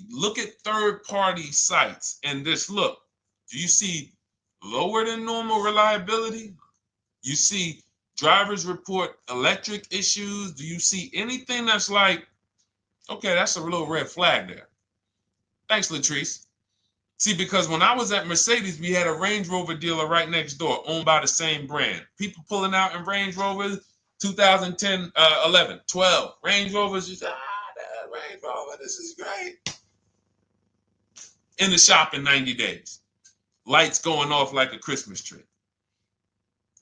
look at third-party sites and just look. Do you see lower than normal reliability? You see drivers report electric issues? Do you see anything that's like, okay, that's a little red flag there? Thanks, Latrice. See, because when I was at Mercedes, we had a Range Rover dealer right next door owned by the same brand. People pulling out in Range Rovers, 2010, 11, 12. Range Rovers, just, that Range Rover, this is great. In the shop in 90 days. Lights going off like a Christmas tree.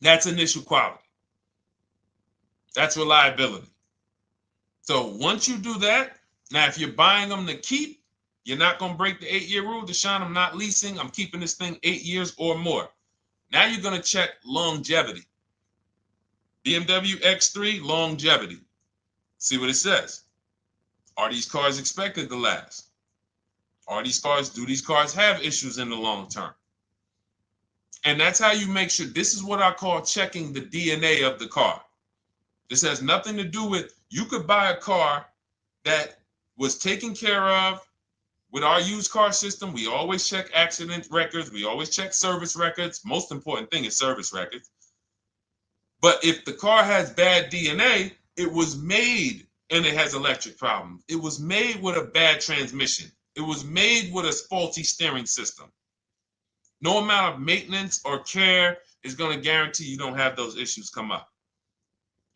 That's initial quality. That's reliability. So once you do that, now if you're buying them to keep, you're not going to break the 8-year rule. Deshone, I'm not leasing. I'm keeping this thing 8 years or more. Now you're going to check longevity. BMW X3, longevity. See what it says. Are these cars expected to last? Do these cars have issues in the long term? And that's how you make sure. This is what I call checking the DNA of the car. This has nothing to do with, you could buy a car that was taken care of with our used car system. We always check accident records. We always check service records. Most important thing is service records. But if the car has bad DNA, it was made and it has electric problems. It was made with a bad transmission. It was made with a faulty steering system. No amount of maintenance or care is going to guarantee you don't have those issues come up.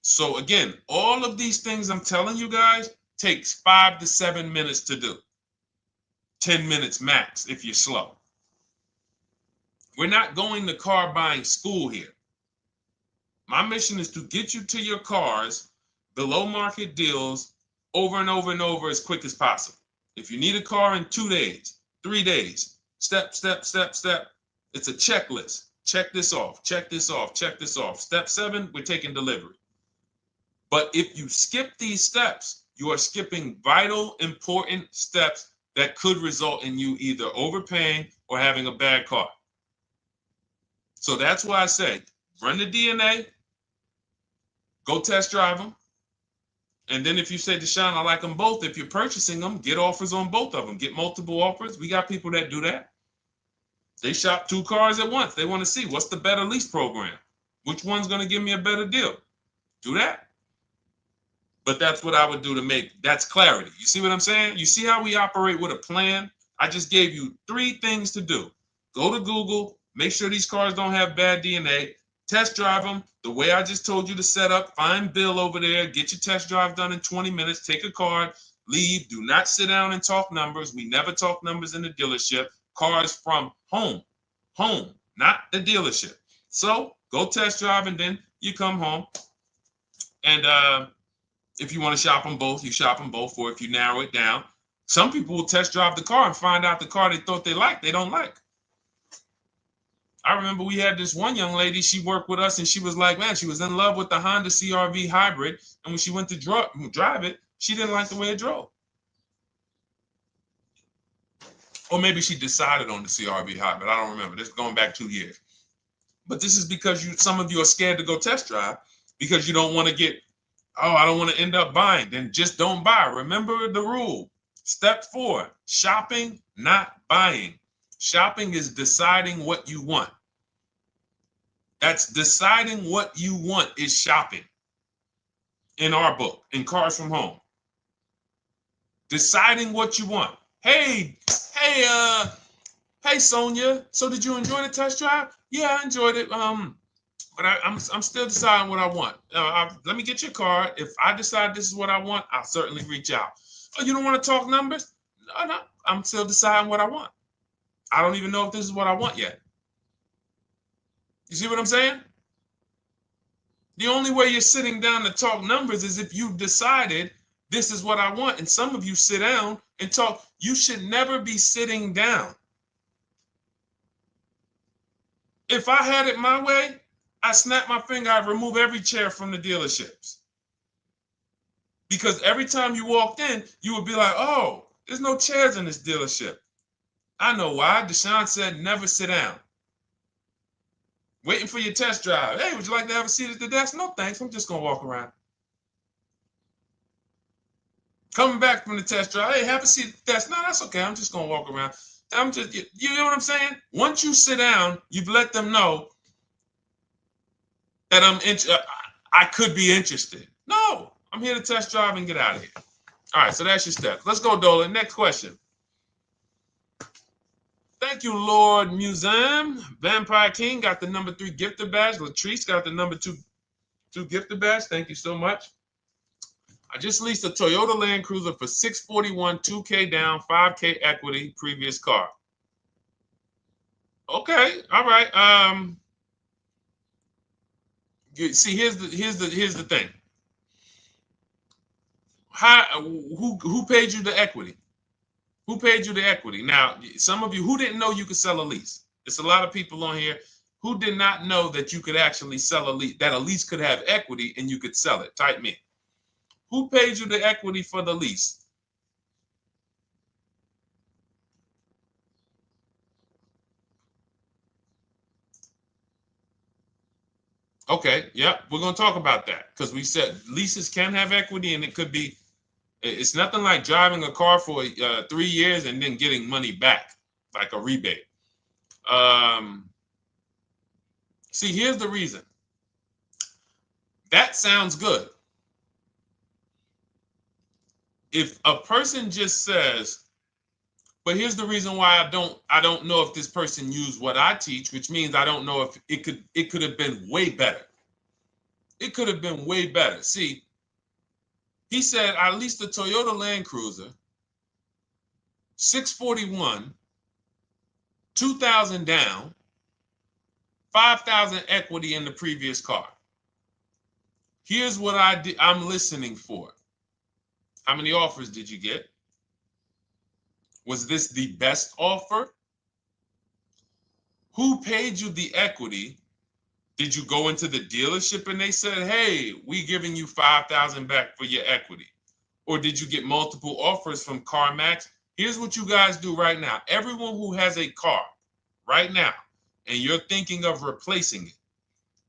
So again, all of these things I'm telling you guys takes 5 to 7 minutes to do. 10 minutes max if you're slow. We're not going to car buying school here. My mission is to get you to your cars below market deals over and over and over as quick as possible. If you need a car in 2 days, 3 days, step, step, step, step. It's a checklist. Check this off, check this off, check this off. Step 7, we're taking delivery. But if you skip these steps, you are skipping vital, important steps that could result in you either overpaying or having a bad car. So that's why I say, run the DNA, go test drive them. And then if you say, Deshone, I like them both, if you're purchasing them, get offers on both of them. Get multiple offers. We got people that do that. They shop 2 cars at once. They want to see what's the better lease program. Which one's going to give me a better deal? Do that. But that's what I would do to make, that's clarity. You see what I'm saying? You see how we operate with a plan? I just gave you 3 things to do. Go to Google, make sure these cars don't have bad DNA, test drive them the way I just told you to set up, find Bill over there, get your test drive done in 20 minutes, take a card, leave, do not sit down and talk numbers. We never talk numbers in the dealership. Cars from home, not the dealership. So go test drive and then you come home. And if you want to shop them both, you shop them both. Or if you narrow it down, some people will test drive the car and find out the car they thought they liked, they don't like. I remember we had this one young lady, she worked with us and she was like, man, she was in love with the Honda CR-V hybrid. And when she went to drive it, she didn't like the way it drove. Or maybe she decided on the CR-V hybrid. I don't remember. This is going back 2 years. But this is because some of you are scared to go test drive because you don't want to get, oh, I don't want to end up buying. Then just don't buy. Remember the rule. Step 4, shopping, not buying. Shopping is deciding what you want. That's deciding what you want is shopping. In our book, in Cars from Home. Deciding what you want. Hey, Sonia. So did you enjoy the test drive? Yeah, I enjoyed it. But I'm still deciding what I want. Let me get your card. If I decide this is what I want, I'll certainly reach out. Oh, you don't want to talk numbers? No, I'm still deciding what I want. I don't even know if this is what I want yet. You see what I'm saying? The only way you're sitting down to talk numbers is if you've decided this is what I want. And some of you sit down and talk. You should never be sitting down. If I had it my way, I snap my finger, I'd remove every chair from the dealerships. Because every time you walked in, you would be like, oh, there's no chairs in this dealership. I know why. Deshone said never sit down. Waiting for your test drive. Hey, would you like to have a seat at the desk? No, thanks. I'm just going to walk around. Coming back from the test drive. Hey, have a seat at the desk. No, that's okay. I'm just going to walk around. You know what I'm saying? Once you sit down, you've let them know that I could be interested. No, I'm here to test drive and get out of here. All right, so that's your steps. Let's go, Dolan. Next question. Thank you, Lord Museum. Vampire King got the number 3 gifter badge. Latrice got the number 2 gifter badge. Thank you so much. I just leased a Toyota Land Cruiser for $641, $2K down, $5K equity, previous car. Okay, all right. See, here's the thing. Who paid you the equity? Who paid you the equity? Now, some of you who didn't know you could sell a lease. There's a lot of people on here who did not know that you could actually sell a lease, that a lease could have equity and you could sell it. Type me. Who paid you the equity for the lease? Okay, yep, we're going to talk about that because we said leases can have equity and it could be, it's nothing like driving a car for 3 years and then getting money back, like a rebate. See, here's the reason. That sounds good. If a person just says, But here's the reason why I don't know if this person used what I teach, which means I don't know if it could have been way better. It could have been way better. See, he said I leased a Toyota Land Cruiser, 641, 2,000 down, 5,000 equity in the previous car. Here's what I'm listening for. How many offers did you get? Was this the best offer? Who paid you the equity? Did you go into the dealership and they said, hey, we giving you 5,000 back for your equity? Or did you get multiple offers from CarMax? Here's what you guys do right now. Everyone who has a car right now, and you're thinking of replacing it,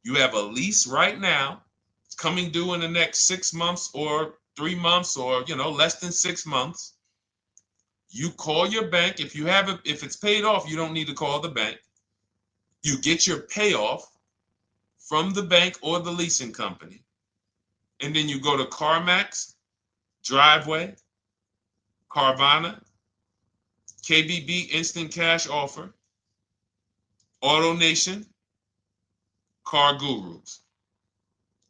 you have a lease right now. It's coming due in the next 6 months or 3 months or, less than 6 months. You call your bank. If it's paid off, you don't need to call the bank. You get your payoff from the bank or the leasing company. And then you go to CarMax, Driveway, Carvana, KBB Instant Cash Offer, AutoNation, Car Gurus.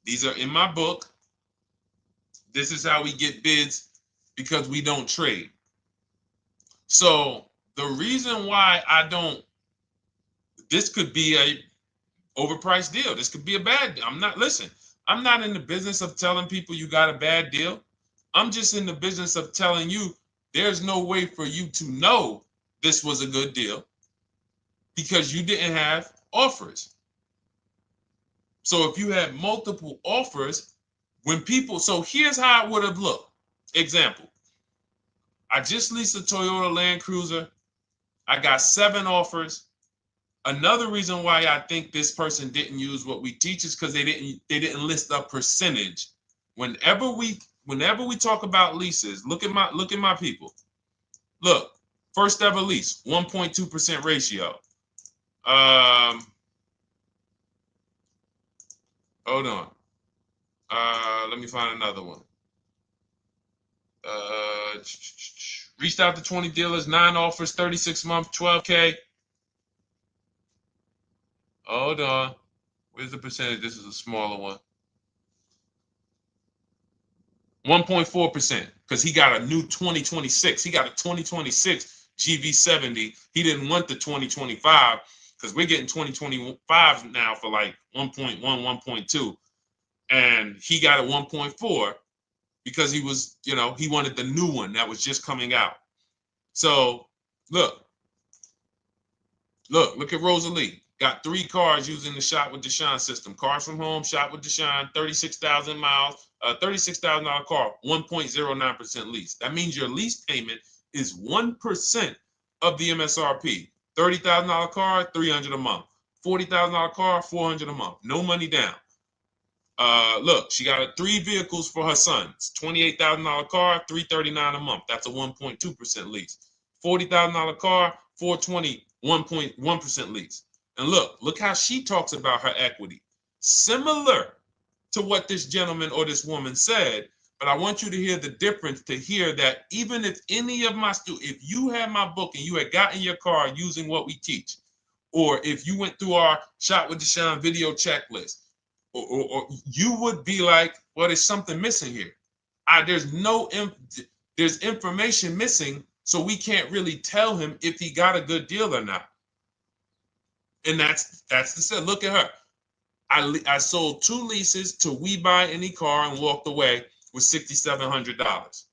These are in my book. This is how we get bids because we don't trade. So the reason why this could be a overpriced deal. This could be a bad deal. I'm not in the business of telling people you got a bad deal. I'm just in the business of telling you there's no way for you to know this was a good deal because you didn't have offers. So if you had multiple offers, so here's how it would have looked. Example, I just leased a Toyota Land Cruiser. I got 7 offers. Another reason why I think this person didn't use what we teach is because they didn't list a percentage. Whenever we talk about leases, look at my people. Look, first ever lease, 1.2% ratio. Hold on. Let me find another one. Reached out to 20 dealers, 9 offers, 36 months, 12K. Hold on. Where's the percentage? This is a smaller one. 1.4%, because he got a new 2026. He got a 2026 GV70. He didn't want the 2025 because we're getting 2025 now for like 1.1, 1.2. And he got a 1.4 because he was, he wanted the new one that was just coming out. So look at Rosalie. Got 3 cars using the Shop with Deshone system. Cars from home, Shop with Deshone, 36,000 miles, $36,000 car, 1.09% lease. That means your lease payment is 1% of the MSRP. $30,000 car, $300 a month. $40,000 car, $400 a month. No money down. Look, she got 3 vehicles for her sons. $28,000 car, $339 a month. That's a 1.2% lease. $40,000 car, $420, 1.1% lease. And look how she talks about her equity. Similar to what this gentleman or this woman said, but I want you to hear the difference, to hear that even if any of my students, if you had my book and you had gotten your car using what we teach, or if you went through our Shop with Deshone video checklist, or you would be like, well, there's something missing here. There's information missing, so we can't really tell him if he got a good deal or not. And that's the set. Look at her. I sold 2 leases to We Buy Any Car and walked away with $6,700.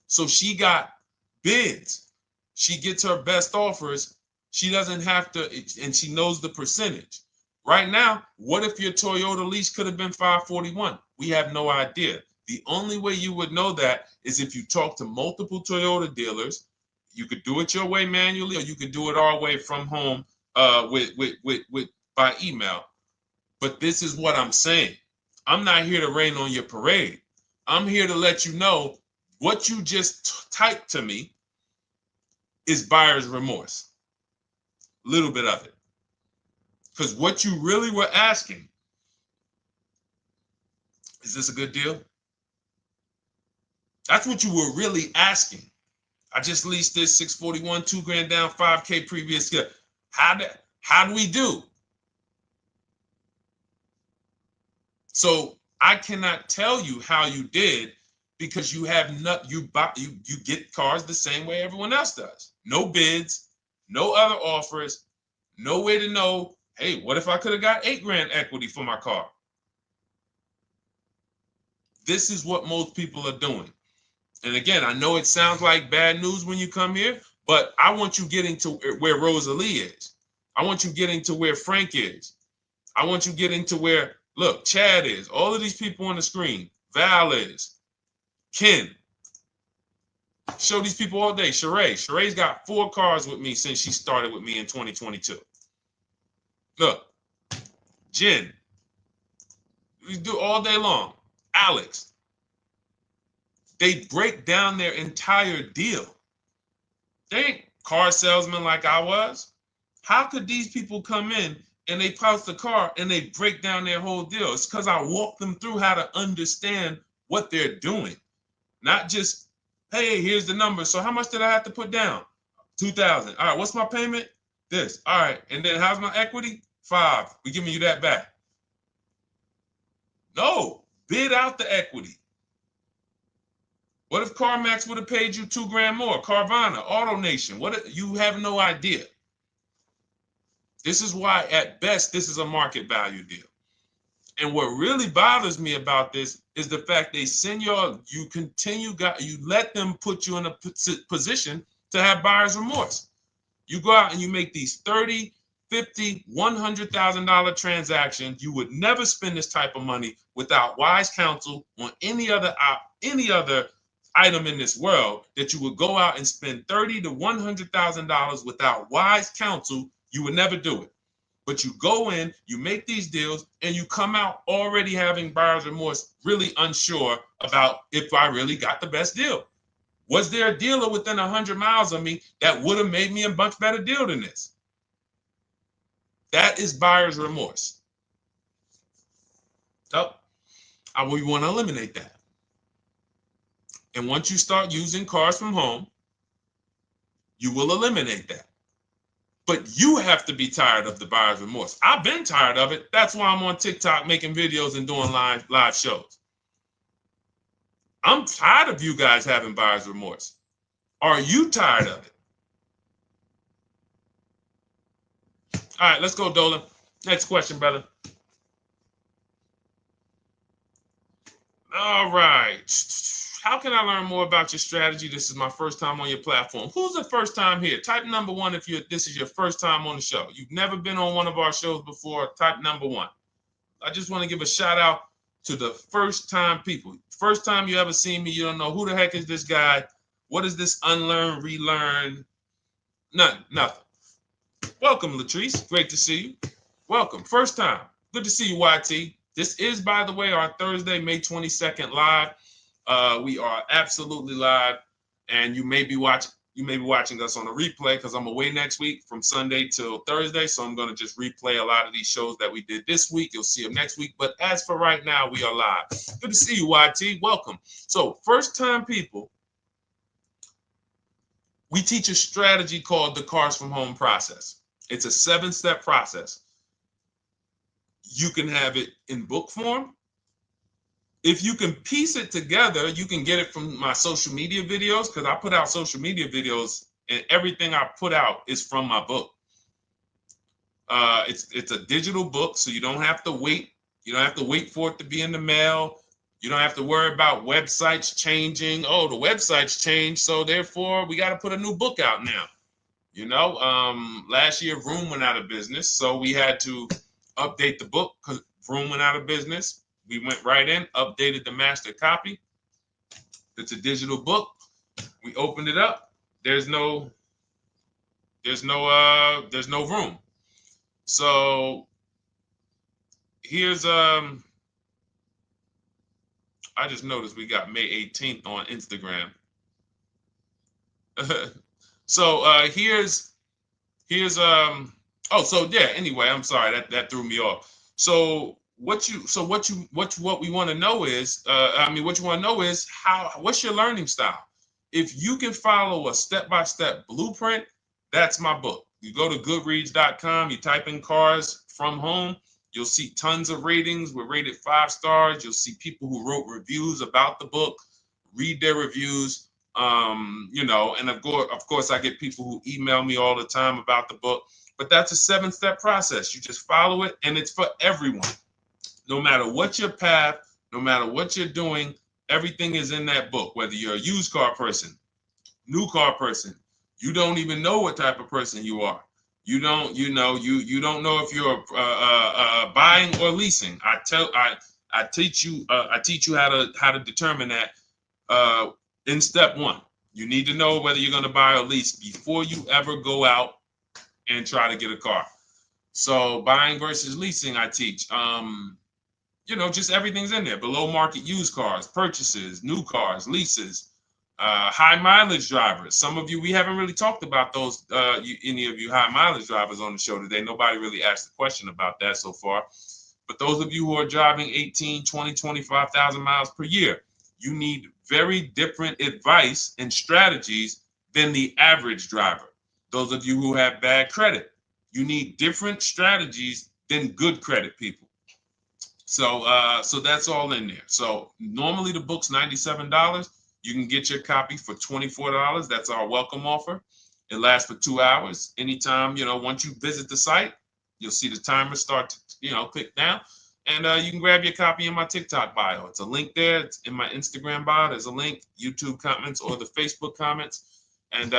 So she got bids. She gets her best offers. She doesn't have to, and she knows the percentage. Right now, what if your Toyota lease could have been 541? We have no idea. The only way you would know that is if you talk to multiple Toyota dealers. You could do it your way manually, or you could do it our way from home by email. But this is what I'm saying. I'm not here to rain on your parade. I'm here to let you know what you just typed to me is buyer's remorse. A little bit of it. Because what you really were asking, is this a good deal? That's what you were really asking. I just leased this 641, 2 grand down, 5K previous year. How do we do? So I cannot tell you how you did because you have not you get cars the same way everyone else does. No bids, no other offers, no way to know, hey, what if I could have got 8 grand equity for my car? This is what most people are doing. And again, I know it sounds like bad news when you come here, but I want you getting to where Rosalie is. I want you getting to where Frank is. I want you getting to where, look, Chad is. All of these people on the screen. Val is. Ken. Show these people all day. Sheree. Sheree's got 4 cars with me since she started with me in 2022. Look. Jen. We do all day long. Alex. They break down their entire deal. They ain't car salesmen like I was. How could these people come in and they pounce the car and they break down their whole deal? It's because I walk them through how to understand what they're doing. Not just, hey, here's the number. So how much did I have to put down? 2,000. All right, what's my payment? This. All right, and then how's my equity? 5. We're giving you that back. No, bid out the equity. What if CarMax would have paid you 2 grand more? Carvana, AutoNation, you have no idea. This is why, at best, this is a market value deal. And what really bothers me about this is the fact they send you let them put you in a position to have buyer's remorse. You go out and you make these $30,000, $50,000, $100,000 transactions. You would never spend this type of money without wise counsel on any other item in this world that you would go out and spend $30,000 to $100,000 without wise counsel. You would never do it. But you go in, you make these deals, and you come out already having buyer's remorse, really unsure about if I really got the best deal. Was there a dealer within 100 miles of me that would have made me a much better deal than this? That is buyer's remorse. So we want to eliminate that. And once you start using cars from home, you will eliminate that. But you have to be tired of the buyer's remorse. I've been tired of it. That's why I'm on TikTok making videos and doing live shows. I'm tired of you guys having buyer's remorse. Are you tired of it? All right, let's go, Dolan. Next question, brother. All right. How can I learn more about your strategy? This is my first time on your platform. Who's the first time here? Type number 1 if this is your first time on the show. You've never been on one of our shows before. Type number 1. I just want to give a shout out to the first time people. First time you ever seen me, you don't know who the heck is this guy. What is this unlearn, relearn? Nothing. Welcome, Latrice. Great to see you. Welcome. First time. Good to see you, YT. This is, by the way, our Thursday, May 22nd live. We are absolutely live, and you may be watching us on a replay because I'm away next week from Sunday till Thursday, so I'm going to just replay a lot of these shows that we did this week. You'll see them next week, but as for right now, we are live. Good to see you, YT. Welcome. So first time people, we teach a strategy called the Cars from Home process. It's a 7-step process. You can have it in book form. If you can piece it together, you can get it from my social media videos, because I put out social media videos and everything I put out is from my book. It's a digital book, so you don't have to wait. You don't have to wait for it to be in the mail. You don't have to worry about websites changing. Oh, the website's changed, so therefore we got to put a new book out now. You know, last year Vroom went out of business, so we had to update the book because Vroom went out of business. We went right in, updated the master copy. It's a digital book. We opened it up. There's no room. So here's I just noticed we got May 18th on Instagram. So here's anyway, I'm sorry that threw me off. So what we want to know is what's your learning style? If you can follow a step-by-step blueprint, that's my book. You go to goodreads.com, you type in cars from home, you'll see tons of ratings. We're rated 5 stars. You'll see people who wrote reviews about the book, read their reviews. And of course, I get people who email me all the time about the book. But that's a 7-step process. You just follow it, and it's for everyone. No matter what your path, no matter what you're doing, everything is in that book. Whether you're a used car person, new car person, you don't even know what type of person you are. You don't know if you're buying or leasing. I teach you how to determine that in step 1. You need to know whether you're going to buy or lease before you ever go out and try to get a car. So buying versus leasing, I teach. Just everything's in there. Below market used cars, purchases, new cars, leases, high mileage drivers. Some of you, we haven't really talked about those, any of you high mileage drivers on the show today. Nobody really asked a question about that so far. But those of you who are driving 18, 20, 25,000 miles per year, you need very different advice and strategies than the average driver. Those of you who have bad credit, you need different strategies than good credit people. So that's all in there. So normally the book's $97. You can get your copy for $24. That's our welcome offer. It lasts for 2 hours. Anytime, once you visit the site, you'll see the timer start to, click down. And you can grab your copy in my TikTok bio. It's a link there. It's in my Instagram bio. There's a link, YouTube comments or the Facebook comments. And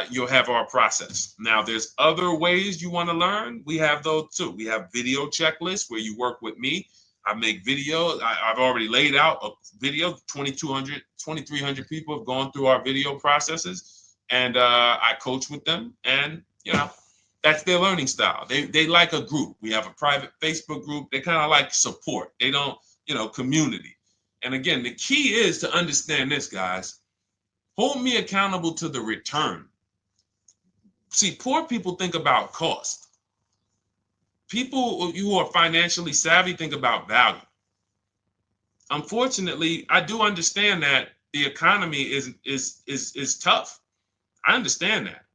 you'll have our process. Now, there's other ways you want to learn. We have those too. We have video checklists where you work with me. I make videos. I've already laid out a video. 2,300 people have gone through our video processes, and I coach with them. And that's their learning style. They like a group. We have a private Facebook group. They kind of like support. They don't, community. And again, the key is to understand this, guys. Hold me accountable to the return. See, poor people think about cost. People who are financially savvy think about value. Unfortunately, I do understand that the economy is tough. I understand that.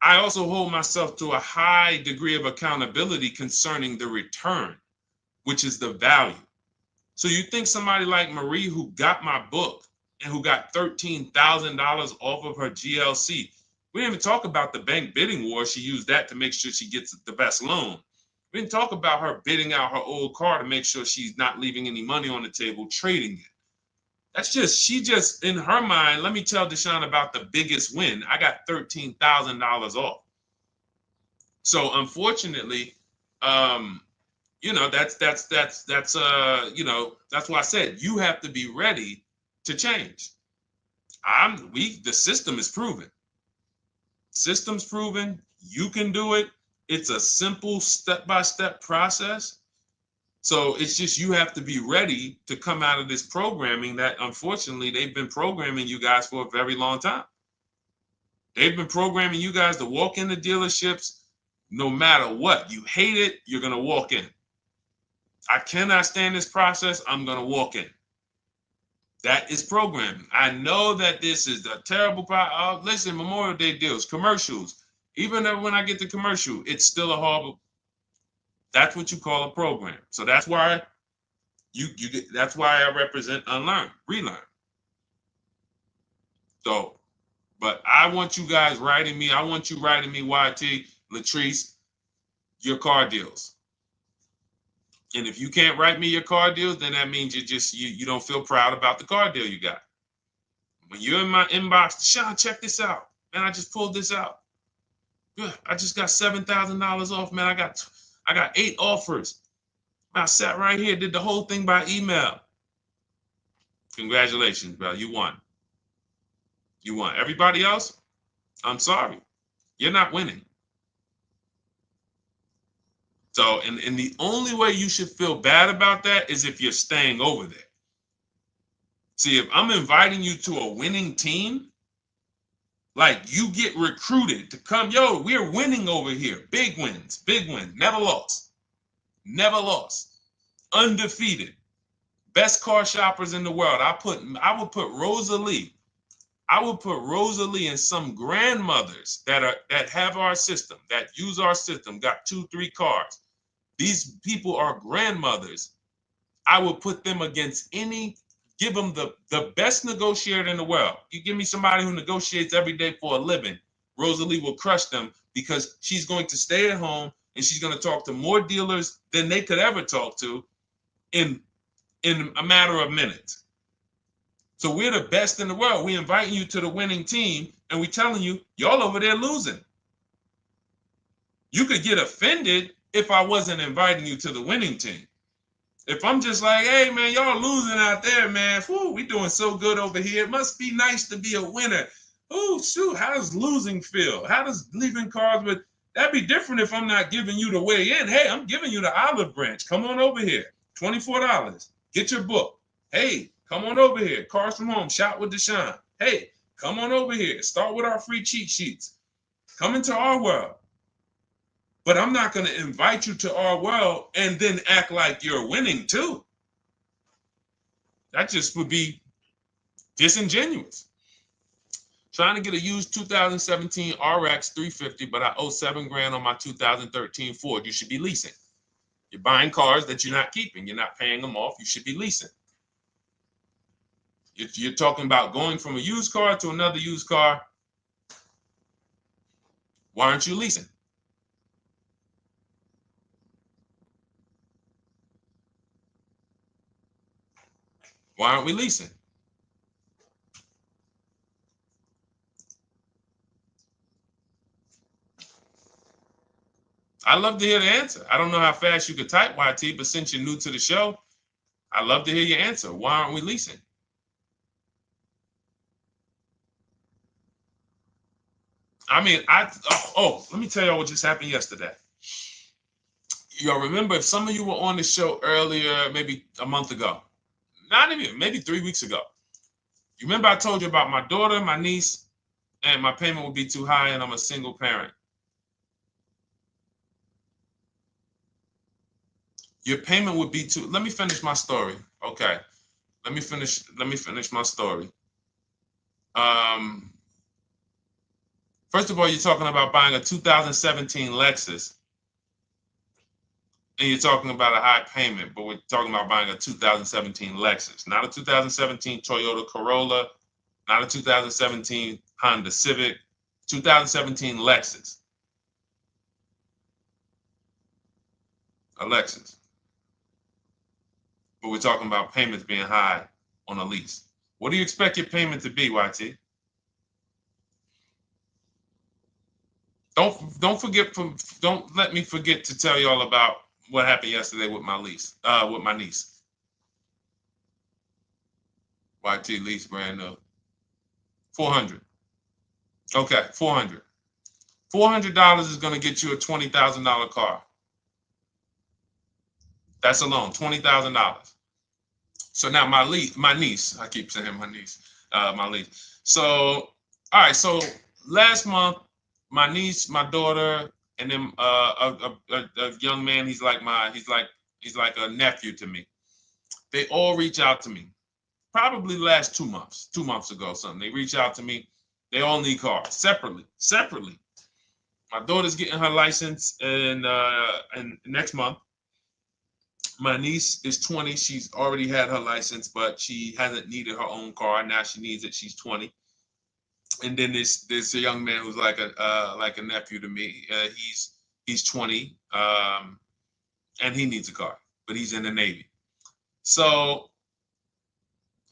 I also hold myself to a high degree of accountability concerning the return, which is the value. So you think somebody like Marie, who got my book and who got $13,000 off of her GLC, we didn't even talk about the bank bidding war. She used that to make sure she gets the best loan. We didn't talk about her bidding out her old car to make sure she's not leaving any money on the table, trading it. That's she just, in her mind, let me tell Deshone about the biggest win. I got $13,000 off. So unfortunately, that's why I said you have to be ready to change. The system is proven. System's proven. You can do it. It's a simple step-by-step process. So it's just you have to be ready to come out of this programming that unfortunately they've been programming you guys for a very long time. They've been programming you guys to walk into dealerships no matter what. You hate it, you're going to walk in. I cannot stand this process, I'm going to walk in. That is programming. I know that this is a terrible part. Listen, Memorial Day deals, commercials. Even when I get the commercial, it's still a horrible. That's what you call a program. So that's why that's why I represent unlearn, relearn. So, but I want you guys writing me. I want you writing me, YT, Latrice, your car deals. And if you can't write me your car deals, then that means you don't feel proud about the car deal you got. When you're in my inbox, Deshone, check this out. Man, I just pulled this out. Good. I just got $7,000 off, man. I got 8 offers. I sat right here, did the whole thing by email. Congratulations, bro. You won. You won. Everybody else, I'm sorry. You're not winning. So, and the only way you should feel bad about that is if you're staying over there. See, if I'm inviting you to a winning team, like you get recruited to come, yo, we're winning over here. Big wins, never lost. Never lost. Undefeated. Best car shoppers in the world. I would put Rosalie I would put Rosalie and some grandmothers that have our system, that use our system, got 2-3 cars. These people are grandmothers. I would put them against give them the best negotiator in the world. You give me somebody who negotiates every day for a living, Rosalie will crush them because she's going to stay at home and she's going to talk to more dealers than they could ever talk to in a matter of minutes. So we're the best in the world. We inviting you to the winning team and we telling you, y'all over there losing. You could get offended if I wasn't inviting you to the winning team. If I'm just like, hey, man, y'all losing out there, man. Whew, we doing so good over here. It must be nice to be a winner. Oh, shoot, how does losing feel? How does leaving cars with... That'd be different if I'm not giving you the way in. Hey, I'm giving you the olive branch. Come on over here. $24. Get your book. Hey, come on over here. Cars from Home. Shop with Deshone. Hey, come on over here. Start with our free cheat sheets. Come into our world. But I'm not going to invite you to our world and then act like you're winning too. That just would be disingenuous. Trying to get a used 2017 RX 350, but I owe $7,000 on my 2013 Ford. You should be leasing. You're buying cars that you're not keeping. You're not paying them off. You should be leasing. You're talking about going from a used car to another used car. Why aren't you leasing? Why aren't we leasing? I'd love to hear the answer. I don't know how fast you could type, YT, but since you're new to the show, I'd love to hear your answer. Why aren't we leasing? I mean, let me tell y'all what just happened yesterday. Y'all remember, if some of you were on the show earlier, maybe a month ago, not even, maybe 3 weeks ago, you remember I told you about my daughter, my niece, and my payment would be too high and I'm a single parent. Your payment would be too... Let me finish my story. Okay. Let me finish my story. First of all, you're talking about buying a 2017 Lexus. And you're talking about a high payment, but we're talking about buying a 2017 Lexus, not a 2017 Toyota Corolla, not a 2017 Honda Civic, 2017 Lexus. A Lexus. But we're talking about payments being high on a lease. What do you expect your payment to be, YT? Don't let me forget to tell y'all about what happened yesterday with my niece. YT lease brand new. $400. Okay, $400. $400 is going to get you a $20,000 car. That's alone, $20,000. So now my niece, I keep saying my niece, my lease. So, all right, so last month, my niece, my daughter, and then a young man, he's like a nephew to me. They all reach out to me. Probably the last 2 months ago, something. They reach out to me. They all need cars separately. My daughter's getting her license in next month. My niece is 20. She's already had her license, but she hasn't needed her own car. Now she needs it. She's 20. And then there's a young man who's like a nephew to me. He's 20, and he needs a car, but he's in the Navy. So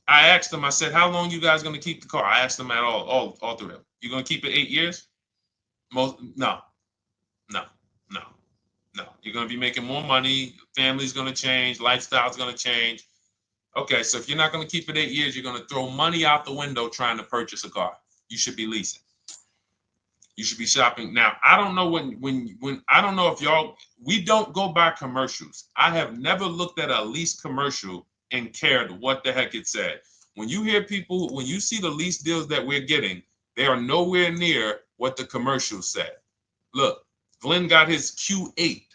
I asked him. I said, "How long you guys gonna keep the car?" I asked them at all three of them. You gonna keep it 8 years? No. You're gonna be making more money. Family's gonna change. Lifestyle's gonna change. Okay, so if you're not gonna keep it 8 years, you're gonna throw money out the window trying to purchase a car. You should be leasing. You should be shopping. Now, I don't know when I don't know if we don't go by commercials. I have never looked at a lease commercial and cared what the heck it said. When you see the lease deals that we're getting, they are nowhere near what the commercial said. Look, Glenn got his Q8,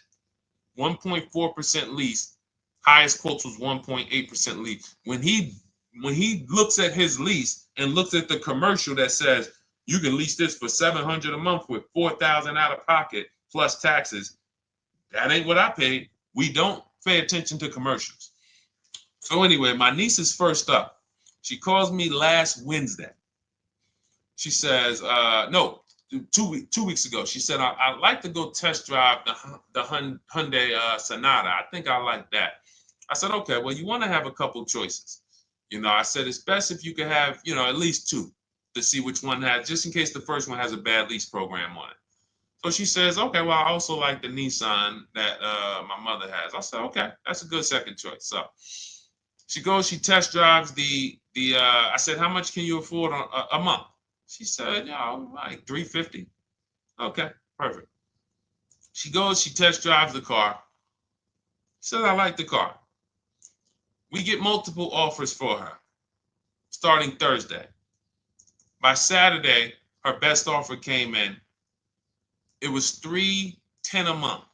1.4% lease. Highest quotes was 1.8% lease. When he when he looks at his lease and looks at the commercial that says you can lease this for $700 a month with $4,000 out of pocket plus taxes, that ain't what I paid. We don't pay attention to commercials. So anyway, my niece is first up. She calls me last Wednesday. She says, no, 2 weeks ago. She said, I'd like to go test drive the Hyundai Sonata. I think I like that. I said, okay, well, you want to have a couple choices. I said, it's best if you could have, at least two to see which one has, just in case the first one has a bad lease program on it. So she says, okay, well, I also like the Nissan that my mother has. I said, okay, that's a good second choice. So she goes, she test drives I said, how much can you afford a month? She said, like $350. Okay, perfect. She goes, she test drives the car. Says, I like the car. We get multiple offers for her starting Thursday. By Saturday, her best offer came in. It was $310 a month.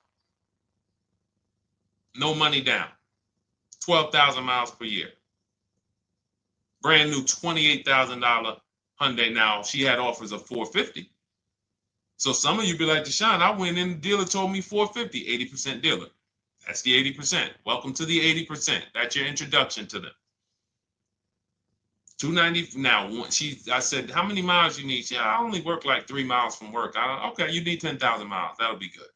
No money down. 12,000 miles per year. Brand new $28,000 Hyundai. Now, she had offers of $450. So some of you be like, Deshone, I went in, the dealer told me $450, 80% dealer. That's the 80%. Welcome to the 80%. That's your introduction to them. $290. Now, I said, how many miles you need? I only work like 3 miles from work. Okay, you need 10,000 miles. That'll be good.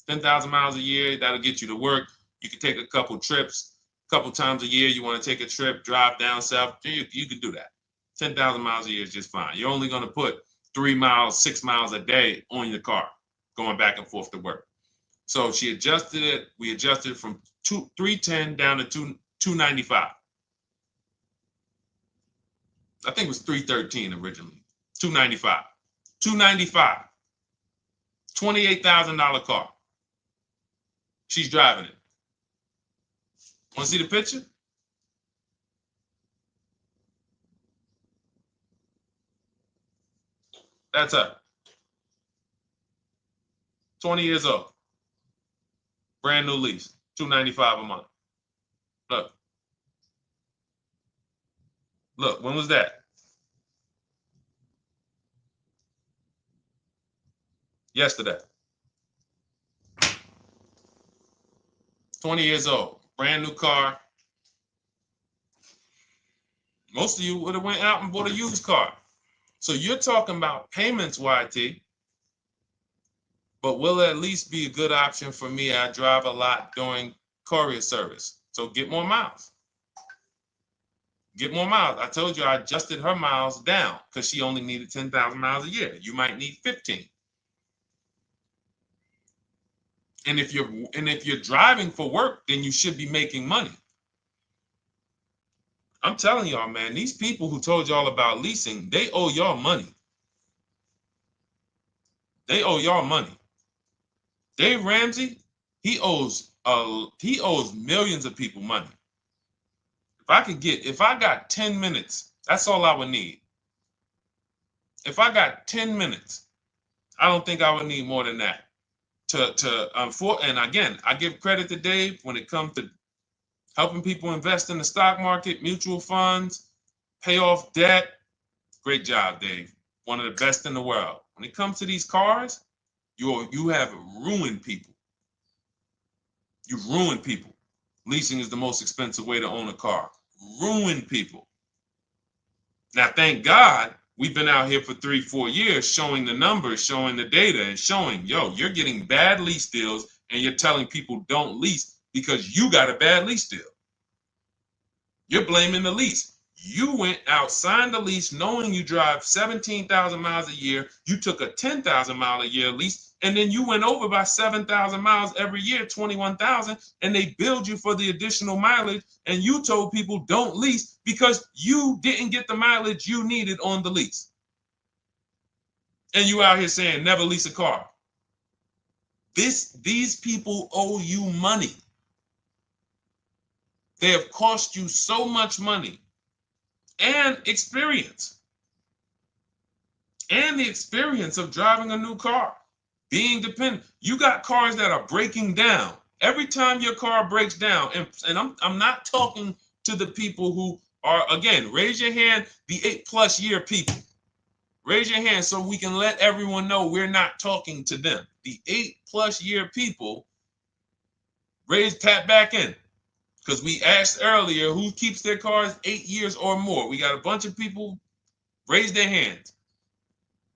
10,000 miles a year, that'll get you to work. You can take a couple trips, a couple times a year. You want to take a trip, drive down south. You can do that. 10,000 miles a year is just fine. You're only going to put 3 miles, 6 miles a day on your car, going back and forth to work. So she adjusted it. We adjusted it from $310 down to $295. I think it was $313 originally. $295. $295. $28,000 car. She's driving it. Want to see the picture? That's her. 20 years old. Brand new lease. $295 a month. Look. Look, when was that? Yesterday. 20 years old. Brand new car. Most of you would have went out and bought a used car. So you're talking about payments, YT. But will it at least be a good option for me? I drive a lot during courier service. So get more miles. Get more miles. I told you I adjusted her miles down because she only needed 10,000 miles a year. You might need 15. And if you're driving for work, then you should be making money. I'm telling y'all, man, these people who told y'all about leasing, they owe y'all money. They owe y'all money. Dave Ramsey, he owes millions of people money. If I got 10 minutes, that's all I would need. If I got 10 minutes, I don't think I would need more than that. And again, I give credit to Dave when it comes to helping people invest in the stock market, mutual funds, pay off debt. Great job, Dave. One of the best in the world. When it comes to these cars, you have ruined people. You've ruined people. Leasing is the most expensive way to own a car. Ruined people. Now, thank God, we've been out here for 3-4 years showing the numbers, showing the data, and showing, you're getting bad lease deals, and you're telling people don't lease because you got a bad lease deal. You're blaming the lease. You went out, signed the lease, knowing you drive 17,000 miles a year. You took a 10,000 mile a year lease, and then you went over by 7,000 miles every year, 21,000, and they billed you for the additional mileage, and you told people don't lease because you didn't get the mileage you needed on the lease. And you out here saying never lease a car. These people owe you money. They have cost you so much money and experience. And the experience of driving a new car, being dependent. You got cars that are breaking down. Every time your car breaks down, and I'm not talking to the people who Or again, raise your hand, the 8+ year people. Raise your hand so we can let everyone know we're not talking to them. The 8+ year people, tap back in. Because we asked earlier who keeps their cars 8 years or more. We got a bunch of people raise their hands.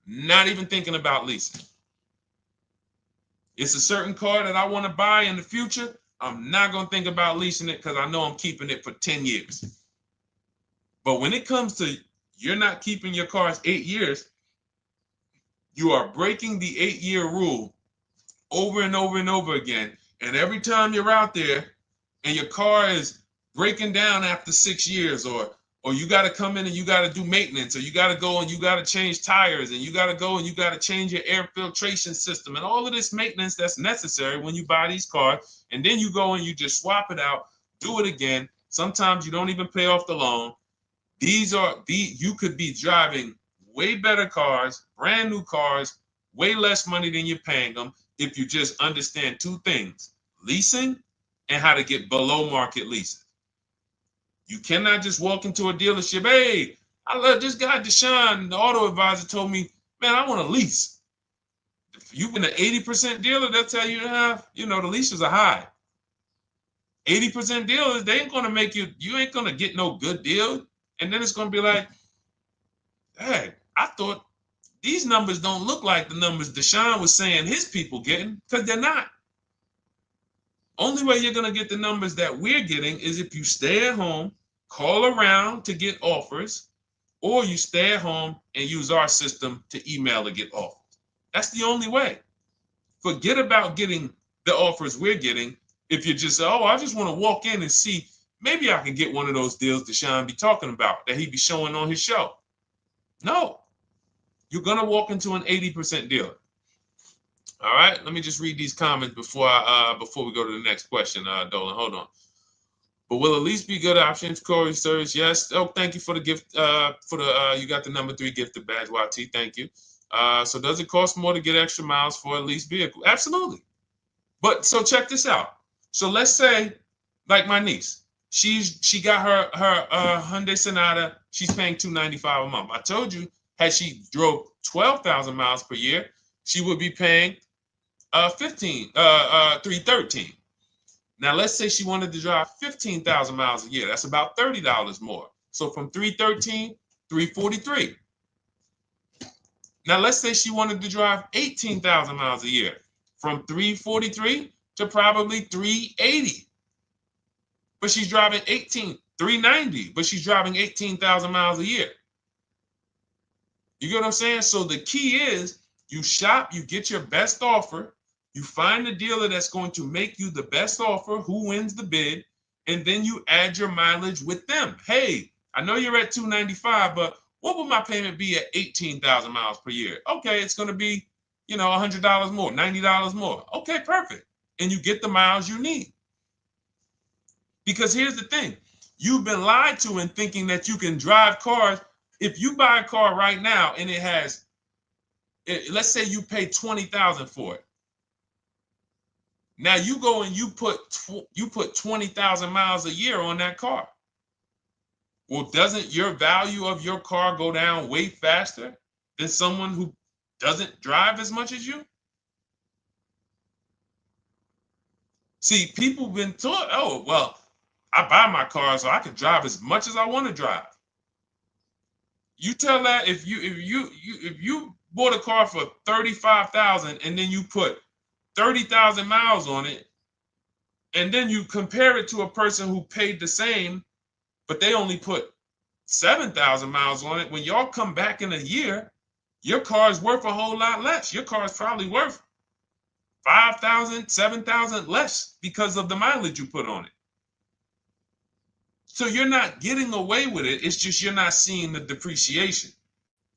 Not even thinking about leasing. It's a certain car that I want to buy in the future. I'm not going to think about leasing it because I know I'm keeping it for 10 years. But when it comes to you're not keeping your cars 8 years, you are breaking the 8-year rule over and over and over again. And every time you're out there and your car is breaking down after 6 years, or you got to come in and you got to do maintenance, or you got to go and you got to change tires, and you got to go and you got to change your air filtration system, and all of this maintenance that's necessary when you buy these cars, and then you go and you just swap it out, do it again. Sometimes you don't even pay off the loan. You could be driving way better cars, brand new cars, way less money than you're paying them if you just understand 2 things: leasing and how to get below market leases. You cannot just walk into a dealership. Hey, I love this guy, Deshone, the auto advisor, told me, man, I want to lease. If you've been an 80% dealer, they'll tell you, the leases are high. 80% dealers, they ain't going to make you ain't going to get no good deal. And then it's going to be like, hey, I thought these numbers don't look like the numbers Deshone was saying his people getting, because they're not. Only way you're going to get the numbers that we're getting is if you stay at home, call around to get offers, or you stay at home and use our system to email to get offers. That's the only way. Forget about getting the offers we're getting. If you just say, oh, I just want to walk in and see, maybe I can get one of those deals Deshone be talking about that he be showing on his show. No, you're going to walk into an 80% dealer. All right, let me just read these comments before we go to the next question, Dolan. Hold on. But will a lease be good options? Corey Sturge, yes. Oh, thank you for the gift. You got the number 3 gifted badge, YT. Thank you. So does it cost more to get extra miles for a lease vehicle? Absolutely. But so check this out. So let's say, like my niece, she got her Hyundai Sonata. She's paying $295 a month. I told you, had she drove 12,000 miles per year, she would be paying $313. Now let's say she wanted to drive 15,000 miles a year. That's about $30 more. So from $313, $343. Now let's say she wanted to drive 18,000 miles a year, from $343 to probably $380. But she's driving $390, but she's driving 18,000 miles a year. You get what I'm saying? So the key is you shop, you get your best offer, you find the dealer that's going to make you the best offer, who wins the bid, and then you add your mileage with them. Hey, I know you're at $295, but what would my payment be at 18,000 miles per year? Okay, it's going to be, $100 more, $90 more. Okay, perfect. And you get the miles you need. Because here's the thing. You've been lied to in thinking that you can drive cars. If you buy a car right now and it has, let's say you pay $20,000 for it. Now you go and you put 20,000 miles a year on that car. Well, doesn't your value of your car go down way faster than someone who doesn't drive as much as you? See, people have been taught, oh, well, I buy my car so I can drive as much as I want to drive. You tell that if you bought a car for $35,000 and then you put 30,000 miles on it, and then you compare it to a person who paid the same, but they only put 7,000 miles on it. When y'all come back in a year, your car is worth a whole lot less. Your car is probably worth 5,000, 7,000 less because of the mileage you put on it. So you're not getting away with it. It's just you're not seeing the depreciation.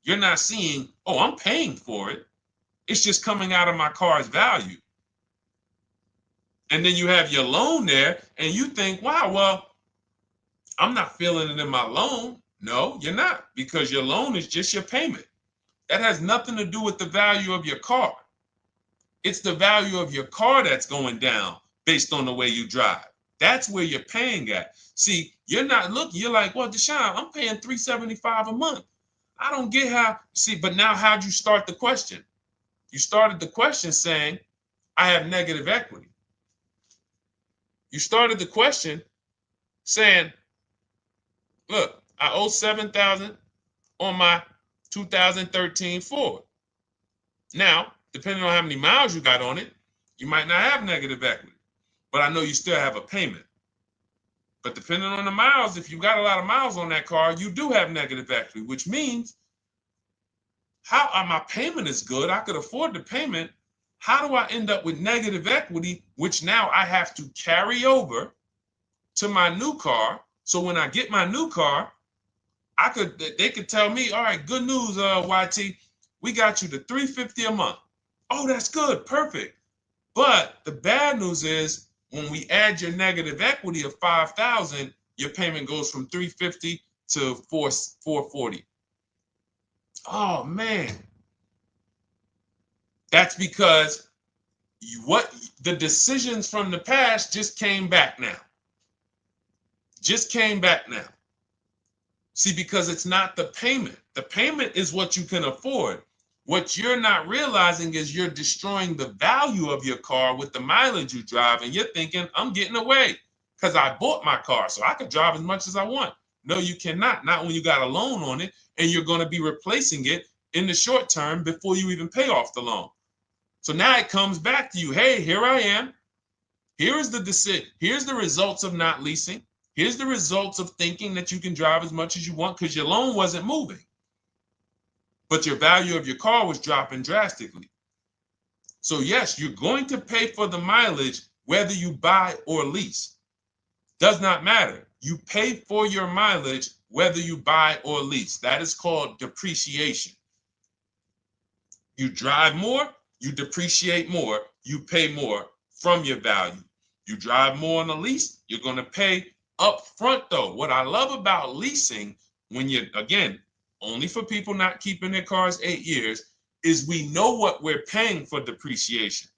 You're not seeing, oh, I'm paying for it. It's just coming out of my car's value. And then you have your loan there and you think, wow, well, I'm not feeling it in my loan. No, you're not, because your loan is just your payment. That has nothing to do with the value of your car. It's the value of your car that's going down based on the way you drive. That's where you're paying at. See, you're not looking, you're like, well, Deshone, I'm paying $375 a month. I don't get how, see, but now how'd you start the question? You started the question saying, I have negative equity. You started the question saying, look, I owe $7,000 on my 2013 Ford. Now, depending on how many miles you got on it, you might not have negative equity, but I know you still have a payment. But depending on the miles, if you got a lot of miles on that car, you do have negative equity, which means my payment is good. I could afford the payment. How do I end up with negative equity, which now I have to carry over to my new car? So when I get my new car, they could tell me, all right, good news, YT, we got you to $350 a month. Oh, that's good, perfect. But the bad news is when we add your negative equity of $5,000, your payment goes from $350 to $440. Oh man, that's because the decisions from the past just came back now. Just came back now. See, because it's not the payment. The payment is what you can afford. What you're not realizing is you're destroying the value of your car with the mileage you drive, and you're thinking, I'm getting away because I bought my car so I could drive as much as I want. No, you cannot. Not when you got a loan on it, and you're going to be replacing it in the short term before you even pay off the loan. So now it comes back to you. Hey, here I am. Here is the decision. Here's the results of not leasing. Here's the results of thinking that you can drive as much as you want because your loan wasn't moving. But your value of your car was dropping drastically. So yes, you're going to pay for the mileage whether you buy or lease. Does not matter. You pay for your mileage whether you buy or lease. That is called depreciation. You drive more, you depreciate more, you pay more from your value. You drive more on a lease, you're going to pay up front though. What I love about leasing, when you're, again, only for people not keeping their cars 8 years, is we know what we're paying for depreciation.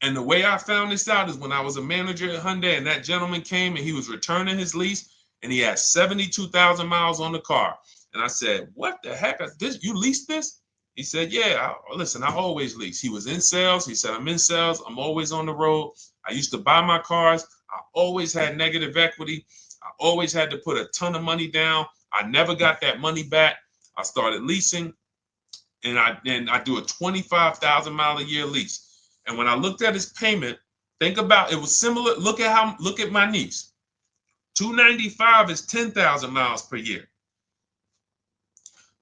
And the way I found this out is when I was a manager at Hyundai and that gentleman came and he was returning his lease and he had 72,000 miles on the car. And I said, what the heck is this? You leased this? He said, yeah, listen, I always lease. He was in sales. He said, I'm in sales. I'm always on the road. I used to buy my cars. I always had negative equity. I always had to put a ton of money down. I never got that money back. I started leasing, and I do a 25,000 mile a year lease. And when I looked at his payment, think about it was similar. Look at my niece. 295 is 10,000 miles per year.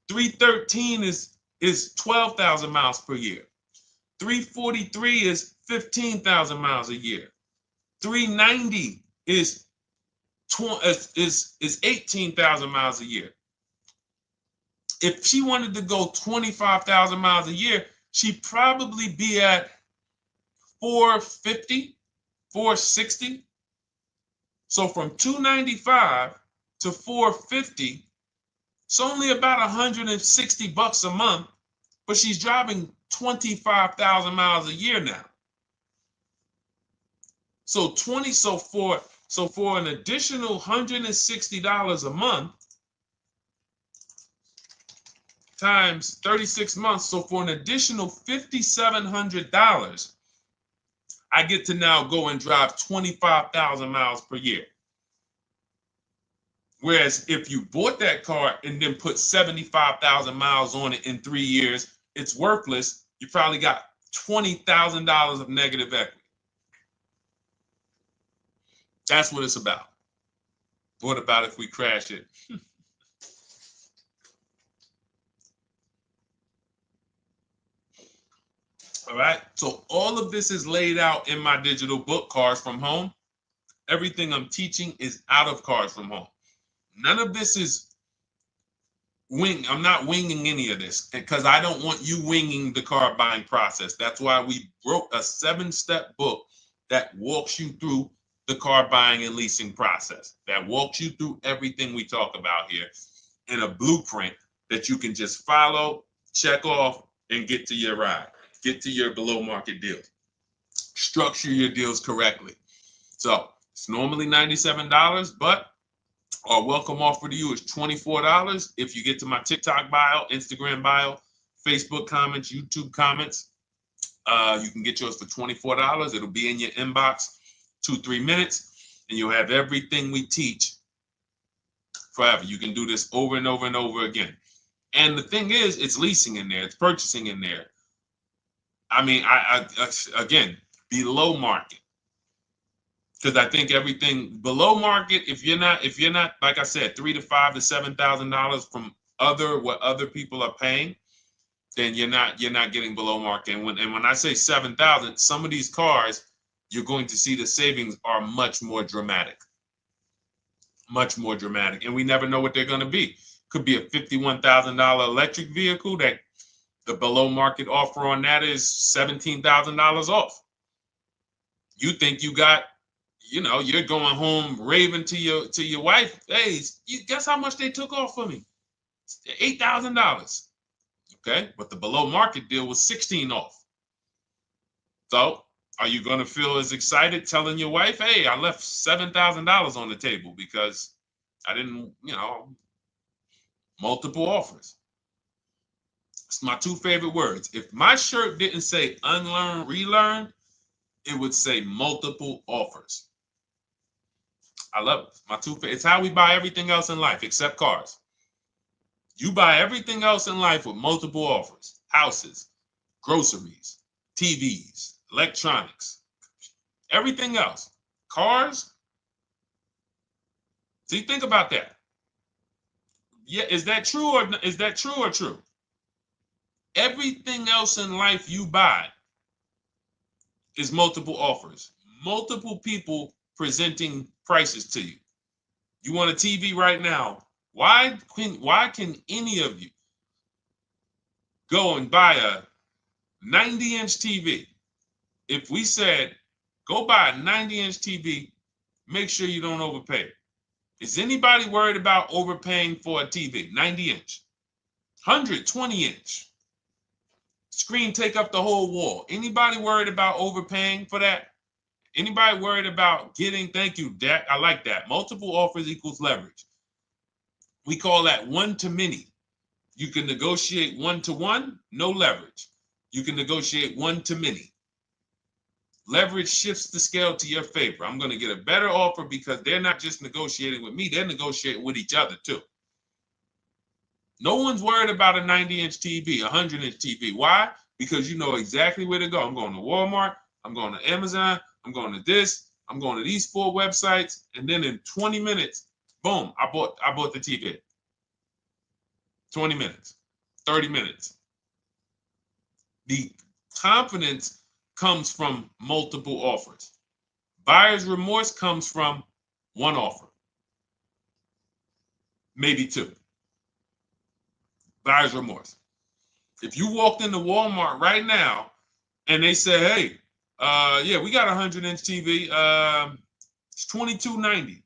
313 is 12,000 miles per year. 343 is 15,000 miles a year. 390 is 18,000 miles a year. If she wanted to go 25,000 miles a year, she'd probably be at 450, 460. So from 295 to 450, it's only about 160 bucks a month, but she's driving 25,000 miles a year now. So for an additional $160 a month times 36 months, so for an additional $5,700, I get to now go and drive 25,000 miles per year. Whereas if you bought that car and then put 75,000 miles on it in 3 years, it's worthless. You probably got $20,000 of negative equity. That's what it's about. What about if we crash it? All right. So all of this is laid out in my digital book, Cars from Home. Everything I'm teaching is out of Cars from Home. None of this is I'm not winging any of this because I don't want you winging the car buying process. That's why we wrote a 7-step book that walks you through the car buying and leasing process, that walks you through everything we talk about here in a blueprint that you can just follow, check off, and get to your ride, get to your below market deal. Structure your deals correctly. So it's normally $97, but our welcome offer to you is $24 if you get to my TikTok bio, Instagram bio, Facebook comments, YouTube comments. You can get yours for $24. It'll be in your inbox 2-3 minutes, and you'll have everything we teach forever. You can do this over and over and over again. And the thing is, it's leasing in there, it's purchasing in there. I mean, I again, below market. Because I think everything below market, if you're not, like I said, $3,000 to $5,000 to $7,000 from what other people are paying, then you're not getting below market. And when I say 7,000, some of these cars, you're going to see the savings are much more dramatic, and we never know what they're going to be. Could be a $51,000 electric vehicle that the below market offer on that is $17,000 off. You think you got, you're going home raving to your wife. Hey, you guess how much they took off for me? $8,000. Okay, but the below market deal was 16 off. So are you going to feel as excited telling your wife, hey, I left $7,000 on the table because I didn't, multiple offers. It's my two favorite words. If my shirt didn't say unlearn, relearn, it would say multiple offers. I love it. My two favorite. It's how we buy everything else in life except cars. You buy everything else in life with multiple offers. Houses, groceries, TVs, electronics, everything else. Cars. See, think about that. Yeah, is that true or true? Everything else in life you buy is multiple offers. Multiple people presenting prices to you. You want a TV right now. Why can any of you go and buy a 90-inch TV? If we said, go buy a 90-inch TV, make sure you don't overpay. Is anybody worried about overpaying for a TV? 90-inch, 120-inch. Screen take up the whole wall. Anybody worried about overpaying for that? Anybody worried about getting, thank you, Dak, I like that. Multiple offers equals leverage. We call that one-to-many. You can negotiate one-to-one, no leverage. You can negotiate one-to-many. Leverage shifts the scale to your favor. I'm going to get a better offer because they're not just negotiating with me, they're negotiating with each other too. No one's worried about a 90-inch TV, a 100-inch TV. Why? Because you know exactly where to go. I'm going to Walmart, I'm going to Amazon, I'm going to this, I'm going to these 4 websites, and then in 20 minutes, boom, I bought the TV. 20 minutes, 30 minutes. The confidence comes from multiple offers. Buyer's remorse comes from one offer, maybe 2. Buyer's remorse. If you walked into Walmart right now and they say, hey, yeah, we got a 100-inch TV. It's $22.90.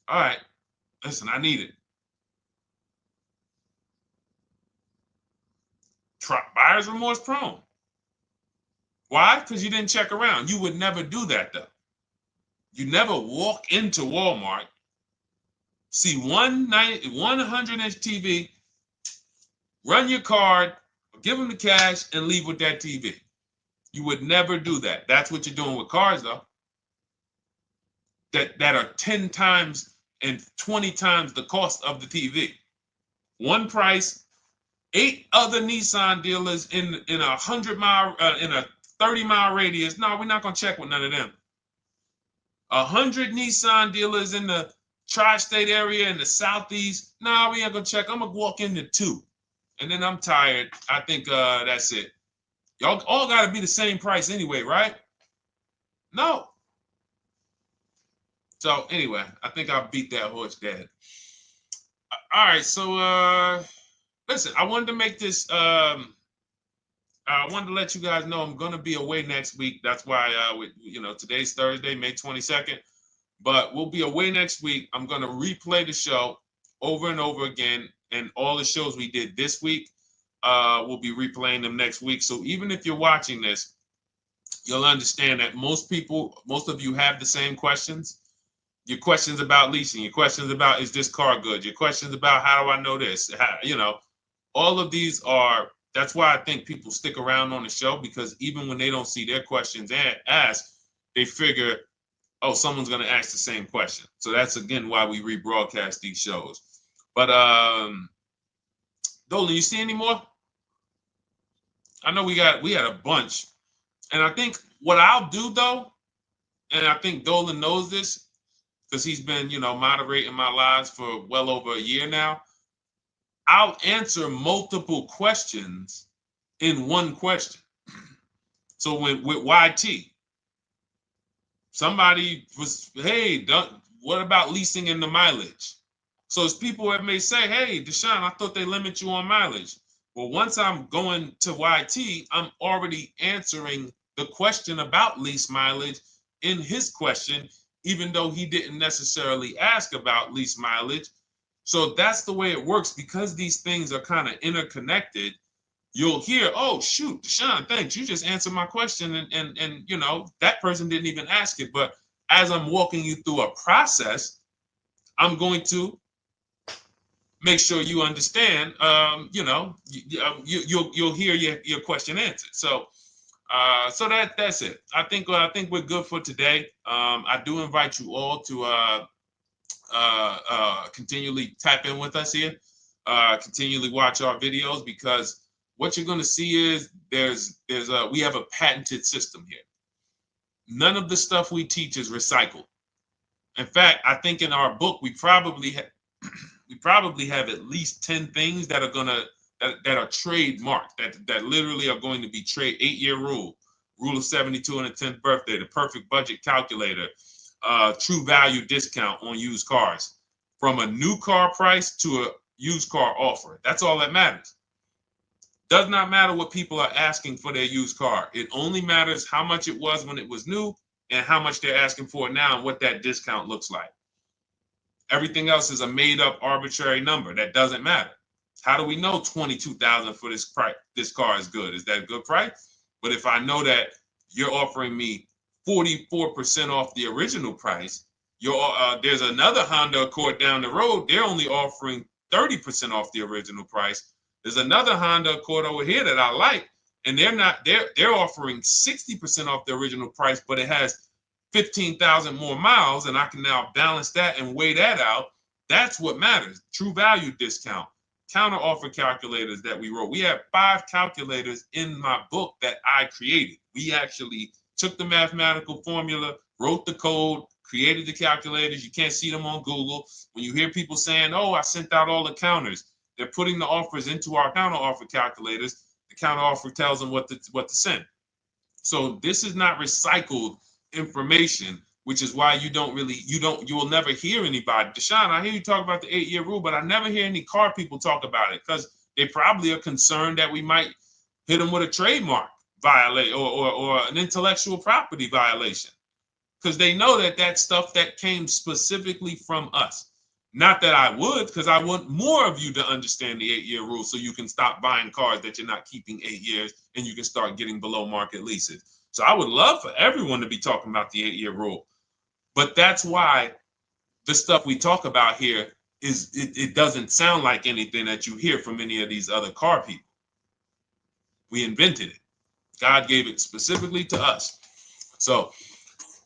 All right, listen, I need it. Buyer's remorse prone. Why? Because you didn't check around. You would never do that, though. You never walk into Walmart, see one 100-inch TV, run your card, give them the cash, and leave with that TV. You would never do that. That's what you're doing with cars, though. That are 10 times and 20 times the cost of the TV. One price, 8 other Nissan dealers in a 100-mile, in a 30-mile radius. No, we're not gonna check with none of them. 100 Nissan dealers in the tri-state area in the southeast. No, we ain't gonna check. I'm gonna walk into 2, and then I'm tired. I think that's it. Y'all all gotta be the same price anyway, right? No. So anyway, I think I beat that horse dead. All right, so listen, I wanted to make this. I wanted to let you guys know I'm gonna be away next week. That's why, today's Thursday, May 22nd, but we'll be away next week. I'm gonna replay the show over and over again, and all the shows we did this week, we'll be replaying them next week. So even if you're watching this, you'll understand that most of you have the same questions. Your questions about leasing, your questions about, is this car good? Your questions about, how do I know this? All of these are, that's why I think people stick around on the show, because even when they don't see their questions asked, they figure, oh, someone's going to ask the same question. So that's, again, why we rebroadcast these shows. But Dolan, you see any more? I know we had a bunch. And I think what I'll do, though, and I think Dolan knows this, because he's been, moderating my lives for well over a year now, I'll answer multiple questions in one question. So with YT, somebody was, hey, what about leasing in the mileage? So as people that may say, hey, Deshone, I thought they limit you on mileage. Well, once I'm going to YT, I'm already answering the question about lease mileage in his question, even though he didn't necessarily ask about lease mileage. So that's the way it works. Because these things are kind of interconnected, you'll hear, oh, shoot, Deshone, thanks. You just answered my question. And that person didn't even ask it. But as I'm walking you through a process, I'm going to make sure you understand, you'll hear your question answered. So that's it. I think we're good for today. I do invite you all to continually tap in with us here, continually watch our videos, because what you're going to see is we have a patented system here. None of the stuff we teach is recycled. In fact, I think in our book we probably have at least 10 things that are that are trademarked, that literally are going to be 8-year rule of 72 and a 10th birthday, the perfect budget calculator, true value discount on used cars, from a new car price to a used car offer. That's all that matters. Does not matter what people are asking for their used car. It only matters how much it was when it was new and how much they're asking for it now and what that discount looks like. Everything else is a made up arbitrary number that doesn't matter. How do we know $22,000 for this price? This car is good. Is that a good price? But if I know that you're offering me 44% off the original price, there's another Honda Accord down the road. They're only offering 30% off the original price. There's another Honda Accord over here that I like, and they're offering 60% off the original price, but it has 15,000 more miles, and I can now balance that and weigh that out. That's what matters. True value discount, counter offer calculators that we wrote. We have 5 calculators in my book that I created. We actually took the mathematical formula, wrote the code, created the calculators. You can't see them on Google. When you hear people saying, oh, I sent out all the counters, they're putting the offers into our counter offer calculators. The counter offer tells them what to send. So this is not recycled information, which is why you will never hear anybody. Deshone, I hear you talk about the 8-year rule, but I never hear any car people talk about it, because they probably are concerned that we might hit them with a trademark violation or an intellectual property violation, because they know that that's stuff that came specifically from us. Not that I would, because I want more of you to understand the 8-year rule, so you can stop buying cars that you're not keeping 8 years and you can start getting below market leases. So I would love for everyone to be talking about the 8-year rule. But that's why the stuff we talk about here it doesn't sound like anything that you hear from any of these other car people. We invented it. God gave it specifically to us. So,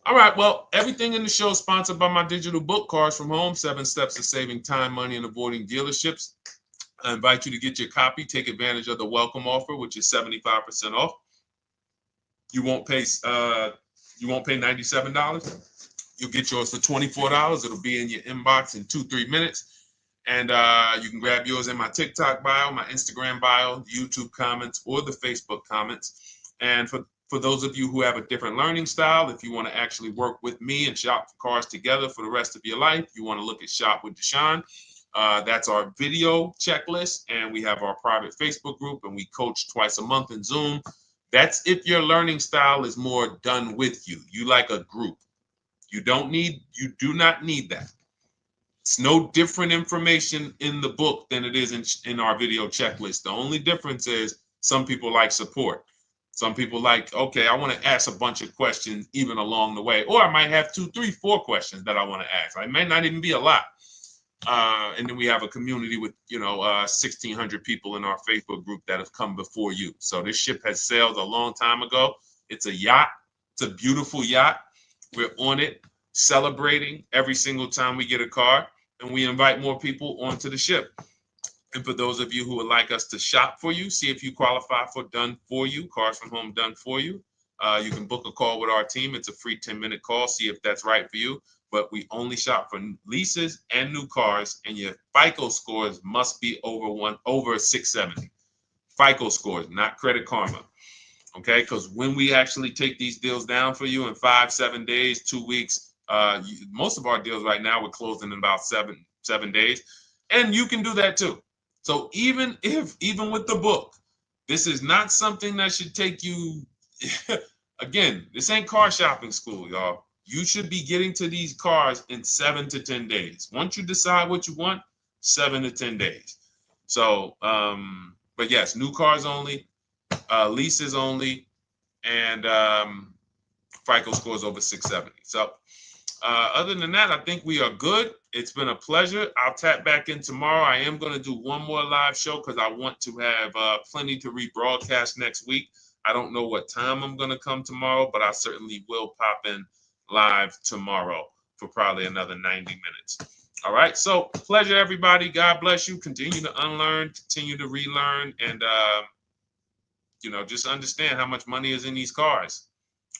all right, well, everything in the show is sponsored by my digital book, Cars from Home, 7 Steps to Saving Time, Money, and Avoiding Dealerships. I invite you to get your copy. Take advantage of the welcome offer, which is 75% off. You won't pay $97. You'll get yours for $24. It'll be in your inbox in 2-3 minutes. And you can grab yours in my TikTok bio, my Instagram bio, YouTube comments, or the Facebook comments. And for those of you who have a different learning style, if you want to actually work with me and shop for cars together for the rest of your life, you want to look at Shop with Deshone. That's our video checklist. And we have our private Facebook group, and we coach twice a month in Zoom. That's if your learning style is more done with you. You like a group. You do not need that. It's no different information in the book than it is in our video checklist. The only difference is some people like support. Some people like, okay, I want to ask a bunch of questions even along the way, or I might have 2, 3, 4 questions that I want to ask. It may not even be a lot. And then we have a community with 1,600 people in our Facebook group that have come before you. So this ship has sailed a long time ago. It's a yacht. It's a beautiful yacht. We're on it, celebrating every single time we get a car, and we invite more people onto the ship. And for those of you who would like us to shop for you, see if you qualify for done for you, cars from home done for you. You can book a call with our team. It's a free 10-minute call. See if that's right for you. But we only shop for leases and new cars, and your FICO scores must be over 670. FICO scores, not Credit Karma. Okay, because when we actually take these deals down for you in 5, 7 days, 2 weeks, most of our deals right now we're closing in about seven days, and you can do that too. So even with the book, this is not something that should take you. Again, this ain't car shopping school, y'all. You should be getting to these cars in 7 to 10 days. Once you decide what you want, 7 to 10 days. So, but yes, new cars only, leases only, and FICO scores over 670. So other than that, I think we are good. It's been a pleasure. I'll tap back in tomorrow. I am going to do one more live show because I want to have plenty to rebroadcast next week. I don't know what time I'm going to come tomorrow, but I certainly will pop in live tomorrow for probably another 90 minutes. All right. So pleasure, everybody. God bless you. Continue to unlearn, continue to relearn, and just understand how much money is in these cars.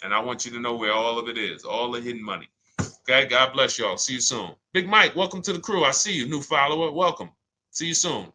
And I want you to know where all of it is, all the hidden money. Okay, God bless y'all. See you soon. Big Mike, welcome to the crew. I see you, new follower. Welcome. See you soon.